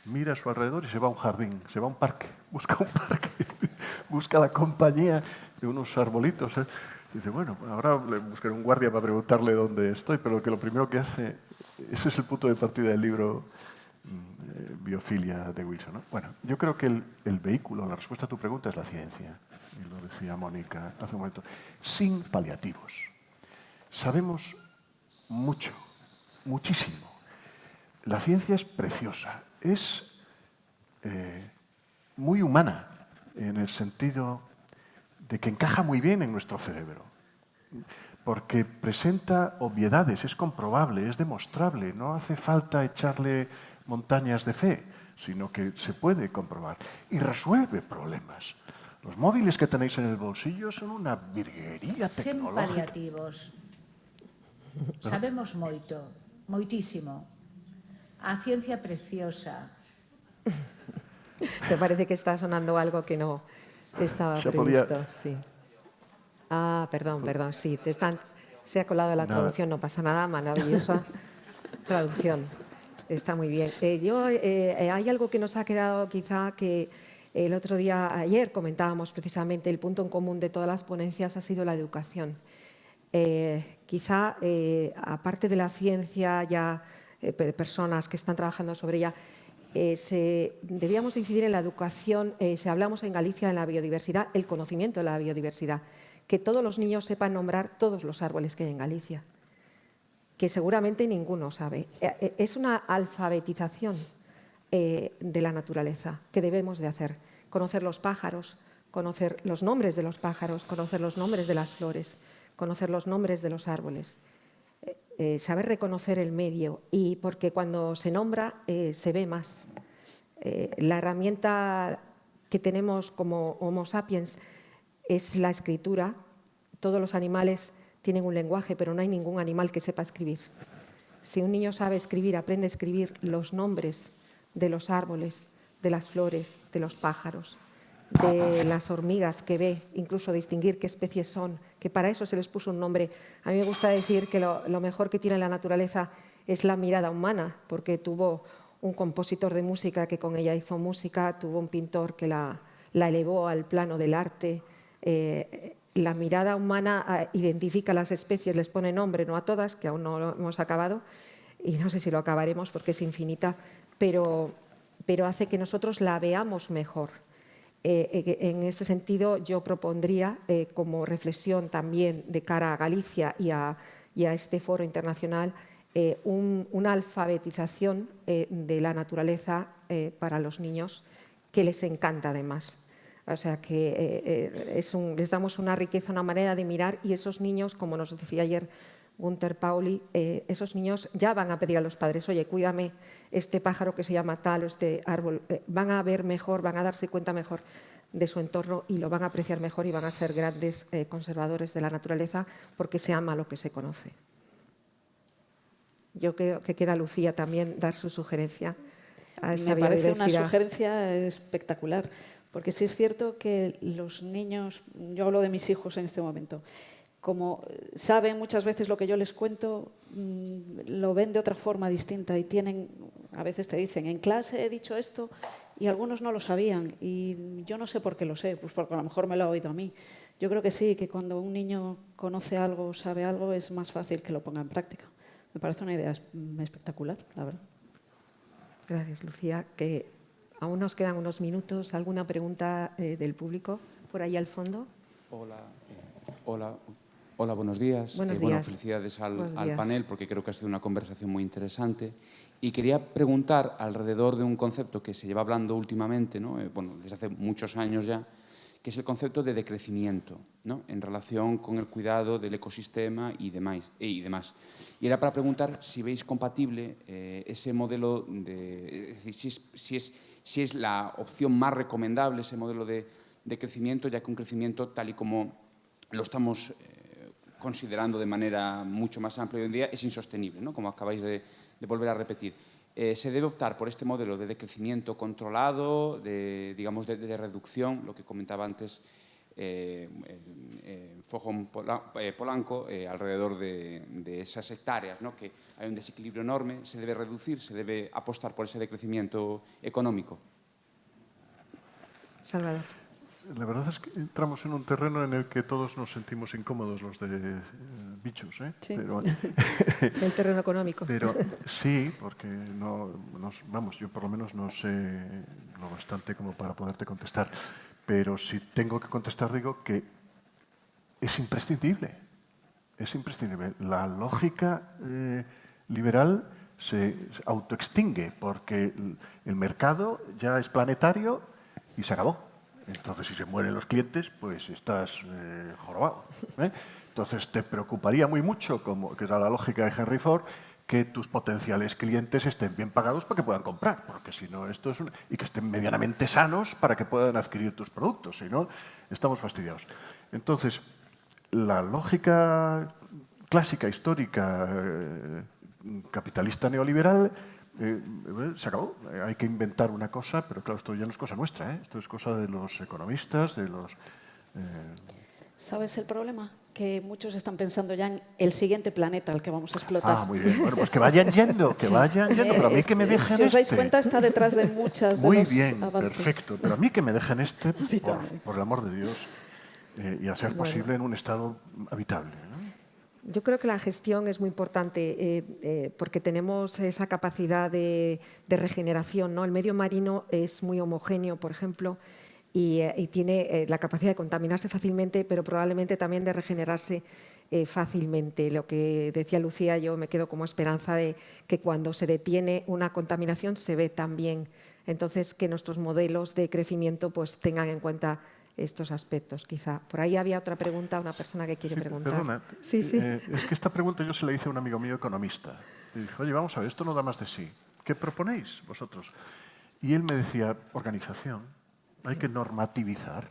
mira a su alrededor y se va a un jardín, se va a un parque, busca busca la compañía de unos arbolitos. Dice, bueno, ahora le buscaré un guardia para preguntarle dónde estoy, pero que lo primero que hace, ese es el punto de partida del libro Biofilia de Wilson, ¿no? Bueno, yo creo que el vehículo, la respuesta a tu pregunta es la ciencia, y lo decía Mónica hace un momento, sin paliativos. Sabemos mucho, muchísimo. La ciencia es preciosa, es muy humana en el sentido de que encaja muy bien en nuestro cerebro, porque presenta obviedades, es comprobable, es demostrable, no hace falta echarle montañas de fe, sino que se puede comprobar y resuelve problemas. Los móviles que tenéis en el bolsillo son una virguería Sen tecnológica. paliativos. Sabemos moito, moitísimo. A ciencia preciosa. ¿Te parece que está sonando algo que no estaba Se previsto? podía- Sí. Ah, perdón, sí. Se ha colado la Nada. traducción, no pasa nada, maravillosa traducción. Está muy bien. Hay algo que nos ha quedado quizá que el otro día, ayer comentábamos precisamente, el punto en común de todas las ponencias ha sido la educación. Quizá, aparte de la ciencia, ya personas que están trabajando sobre ella, debíamos incidir en la educación, si hablamos en Galicia de la biodiversidad, el conocimiento de la biodiversidad, que todos los niños sepan nombrar todos los árboles que hay en Galicia, que seguramente ninguno sabe. Es una alfabetización de la naturaleza que debemos de hacer. Conocer los pájaros, conocer los nombres de los pájaros, conocer los nombres de las flores, conocer los nombres de los árboles. Saber reconocer el medio, y porque cuando se nombra se ve más. La herramienta que tenemos como Homo sapiens es la escritura. Todos los animales tienen un lenguaje, pero no hay ningún animal que sepa escribir. Si un niño sabe escribir, aprende a escribir los nombres de los árboles, de las flores, de los pájaros, de las hormigas que ve, incluso distinguir qué especies son, que para eso se les puso un nombre. A mí me gusta decir que lo mejor que tiene la naturaleza es la mirada humana, porque tuvo un compositor de música que con ella hizo música, tuvo un pintor que la elevó al plano del arte. La mirada humana identifica las especies, les pone nombre, no a todas, que aún no lo hemos acabado, y no sé si lo acabaremos porque es infinita, pero hace que nosotros la veamos mejor. En este sentido, yo propondría, como reflexión también de cara a Galicia y a este foro internacional, una alfabetización de la naturaleza para los niños que les encanta además. O sea que les damos una riqueza, una manera de mirar, y esos niños, como nos decía ayer Gunther Pauli, esos niños ya van a pedir a los padres, oye, cuídame este pájaro que se llama tal o este árbol. Van a ver mejor, van a darse cuenta mejor de su entorno y lo van a apreciar mejor y van a ser grandes conservadores de la naturaleza porque se ama lo que se conoce. Yo creo que queda Lucía también dar su sugerencia a esa Me parece una biodiversidad. sugerencia espectacular, porque sí es cierto que los niños, yo hablo de mis hijos en este momento, como saben muchas veces lo que yo les cuento, lo ven de otra forma distinta y a veces te dicen, en clase he dicho esto, y algunos no lo sabían, y yo no sé por qué lo sé, pues porque a lo mejor me lo ha oído a mí. Yo creo que sí, que cuando un niño conoce algo, sabe algo, es más fácil que lo ponga en práctica. Me parece una idea espectacular, la verdad. Gracias, Lucía. Que aún nos quedan unos minutos. ¿Alguna pregunta del público por ahí al fondo? Hola, buenos días. Buenos Bueno, días. felicidades Buenos al días. panel, porque creo que ha sido una conversación muy interesante. Y quería preguntar alrededor de un concepto que se lleva hablando últimamente, ¿no? Bueno, desde hace muchos años ya, que es el concepto de decrecimiento, ¿no? En relación con el cuidado del ecosistema y demás. Y era para preguntar si veis compatible ese modelo, es decir, si es si es la opción más recomendable ese modelo de crecimiento, ya que un crecimiento tal y como lo estamos considerando de manera mucho más amplia hoy en día es insostenible, ¿no? Como acabáis de volver a repetir. Se debe optar por este modelo de decrecimiento controlado, digamos, de reducción, lo que comentaba antes Fojón Polanco, alrededor de esas hectáreas, ¿no? Que hay un desequilibrio enorme, se debe reducir, se debe apostar por ese decrecimiento económico. Salvador. La verdad es que entramos en un terreno en el que todos nos sentimos incómodos, los de bichos, ¿eh? Sí. Pero, El terreno económico. pero sí, porque vamos, yo por lo menos no sé lo bastante como para poderte contestar. Pero si tengo que contestar, digo que es imprescindible. Es imprescindible. La lógica liberal se autoextingue porque el mercado ya es planetario y se acabó. Entonces, si se mueren los clientes, pues estás jorobado, ¿eh? Entonces, te preocuparía muy mucho, como que era la lógica de Henry Ford, que tus potenciales clientes estén bien pagados para que puedan comprar, porque si no, y que estén medianamente sanos para que puedan adquirir tus productos, si no, estamos fastidiados. Entonces, la lógica clásica, histórica, capitalista neoliberal, se acabó. Hay que inventar una cosa, pero claro, esto ya no es cosa nuestra, ¿eh? Esto es cosa de los economistas, de los... ¿Sabes el problema? Que muchos están pensando ya en el siguiente planeta al que vamos a explotar. Ah, muy bien. Bueno, pues que vayan yendo, pero a mí que me dejen Si os dais este. cuenta, está detrás de muchas de Muy los bien, avances. perfecto. Pero a mí que me dejen este, también. por el amor de Dios, y a ser posible en un estado habitable, ¿no? Yo creo que la gestión es muy importante porque tenemos esa capacidad de regeneración, ¿no? El medio marino es muy homogéneo, por ejemplo, y tiene la capacidad de contaminarse fácilmente, pero probablemente también de regenerarse fácilmente. Lo que decía Lucía, yo me quedo como esperanza de que cuando se detiene una contaminación se ve también. Entonces, que nuestros modelos de crecimiento pues, tengan en cuenta estos aspectos, quizá. Por ahí había otra pregunta, una persona que quiere preguntar. Perdona, Sí, sí. es que esta pregunta yo se la hice a un amigo mío economista. Y dije, oye, vamos a ver, esto no da más de sí. ¿Qué proponéis vosotros? Y él me decía, organización, hay que normativizar.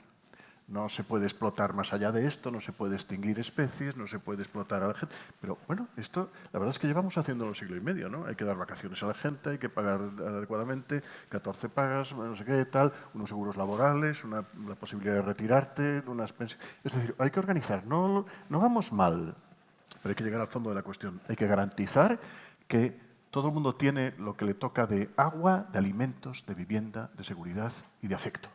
No se puede explotar más allá de esto, no se puede extinguir especies, no se puede explotar a la gente. Pero bueno, esto la verdad es que llevamos haciéndolo un siglo y medio, ¿no? Hay que dar vacaciones a la gente, hay que pagar adecuadamente, 14 pagas, no sé qué, tal, unos seguros laborales, la posibilidad de retirarte, unas pensiones. Es decir, hay que organizar, no vamos mal, pero hay que llegar al fondo de la cuestión. Hay que garantizar que todo el mundo tiene lo que le toca de agua, de alimentos, de vivienda, de seguridad y de afecto.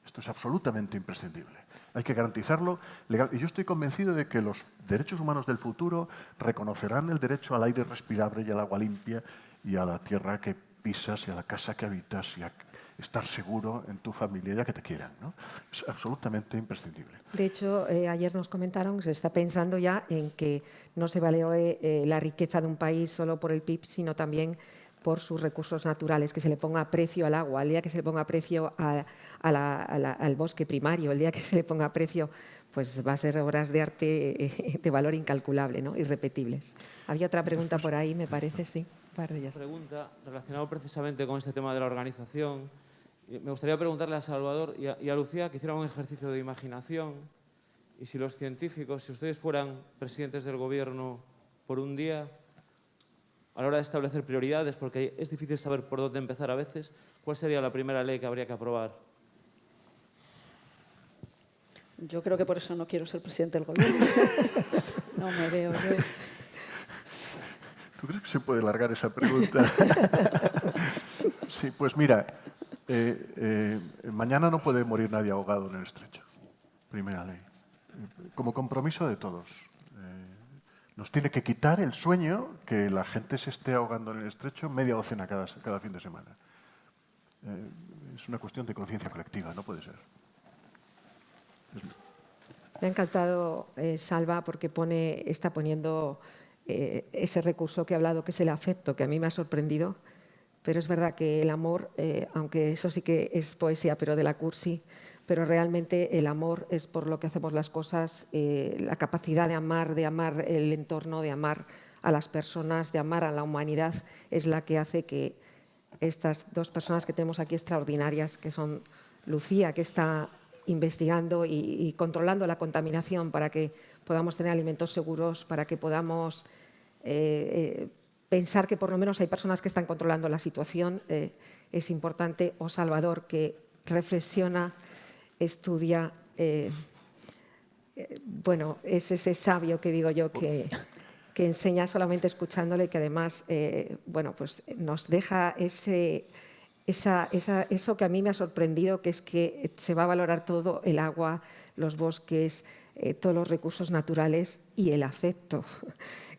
Esto es absolutamente imprescindible. Hay que garantizarlo legal. Y yo estoy convencido de que los derechos humanos del futuro reconocerán el derecho al aire respirable y al agua limpia y a la tierra que pisas y a la casa que habitas y a estar seguro en tu familia y a que te quieran, ¿no? Es absolutamente imprescindible. De hecho, ayer nos comentaron que se está pensando ya en que no se valore la riqueza de un país solo por el PIB, sino también por sus recursos naturales, que se le ponga precio al agua, el día que se le ponga precio al bosque primario, el día que se le ponga precio, pues va a ser obras de arte de valor incalculable, ¿no? Irrepetibles. Había otra pregunta por ahí, me parece, sí, un par de ellas. Pregunta relacionado precisamente con este tema de la organización. Me gustaría preguntarle a Salvador y a Lucía que hicieran un ejercicio de imaginación y si los científicos, si ustedes fueran presidentes del gobierno por un día, a la hora de establecer prioridades, porque es difícil saber por dónde empezar a veces, ¿cuál sería la primera ley que habría que aprobar? Yo creo que por eso no quiero ser presidente del gobierno. No me veo yo. ¿Tú crees que se puede largar esa pregunta? Sí, pues mira, mañana no puede morir nadie ahogado en el estrecho. Primera ley. Como compromiso de todos. Nos tiene que quitar el sueño que la gente se esté ahogando en el estrecho media docena cada fin de semana. Es una cuestión de conciencia colectiva, no puede ser. Me ha encantado, Salva, porque está poniendo ese recurso que he hablado, que es el afecto, que a mí me ha sorprendido. Pero es verdad que el amor, aunque eso sí que es poesía, pero de la cursi, pero realmente el amor es por lo que hacemos las cosas, la capacidad de amar el entorno, de amar a las personas, de amar a la humanidad, es la que hace que estas dos personas que tenemos aquí extraordinarias, que son Lucía, que está investigando y controlando la contaminación para que podamos tener alimentos seguros, para que podamos pensar que por lo menos hay personas que están controlando la situación. Es importante. O Salvador, que reflexiona, estudia. Bueno, es ese sabio que digo yo que enseña solamente escuchándole, que además bueno, pues nos deja eso que a mí me ha sorprendido, que es que se va a valorar todo: el agua, los bosques, todos los recursos naturales y el afecto.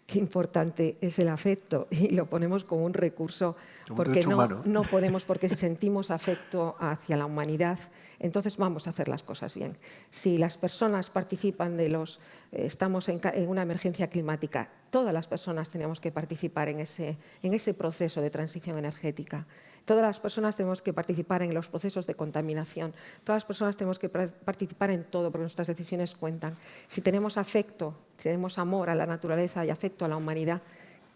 Qué importante es el afecto, y lo ponemos como un recurso, porque no podemos, porque si sentimos afecto hacia la humanidad, entonces vamos a hacer las cosas bien. Si las personas participan estamos en una emergencia climática, todas las personas tenemos que participar en ese proceso de transición energética. Todas las personas tenemos que participar en los procesos de contaminación. Todas las personas tenemos que participar en todo, porque nuestras decisiones cuentan. Si tenemos afecto, si tenemos amor a la naturaleza y afecto a la humanidad,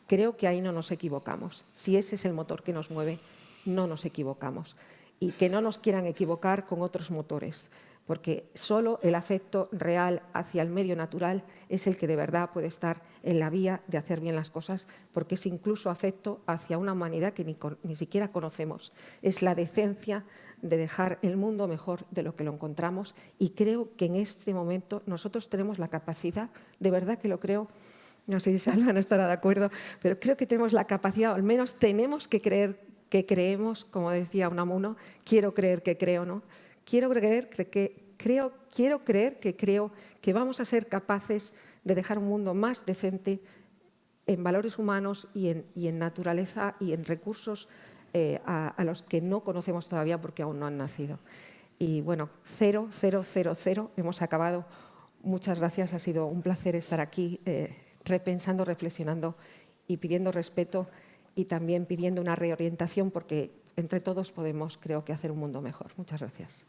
creo que ahí no nos equivocamos. Si ese es el motor que nos mueve, no nos equivocamos. Y que no nos quieran equivocar con otros motores, porque solo el afecto real hacia el medio natural es el que de verdad puede estar en la vía de hacer bien las cosas, porque es incluso afecto hacia una humanidad que ni siquiera conocemos. Es la decencia de dejar el mundo mejor de lo que lo encontramos, y creo que en este momento nosotros tenemos la capacidad, de verdad que lo creo. No sé si Salva no estará de acuerdo, pero creo que tenemos la capacidad, o al menos tenemos que creer que creemos, como decía Unamuno: quiero creer que creo, ¿no? Quiero creer que creo que vamos a ser capaces de dejar un mundo más decente en valores humanos y en naturaleza y en recursos a los que no conocemos todavía porque aún no han nacido. Y bueno, 0, 0, 0, 0, hemos acabado. Muchas gracias, ha sido un placer estar aquí repensando, reflexionando y pidiendo respeto, y también pidiendo una reorientación, porque entre todos podemos, creo que, hacer un mundo mejor. Muchas gracias.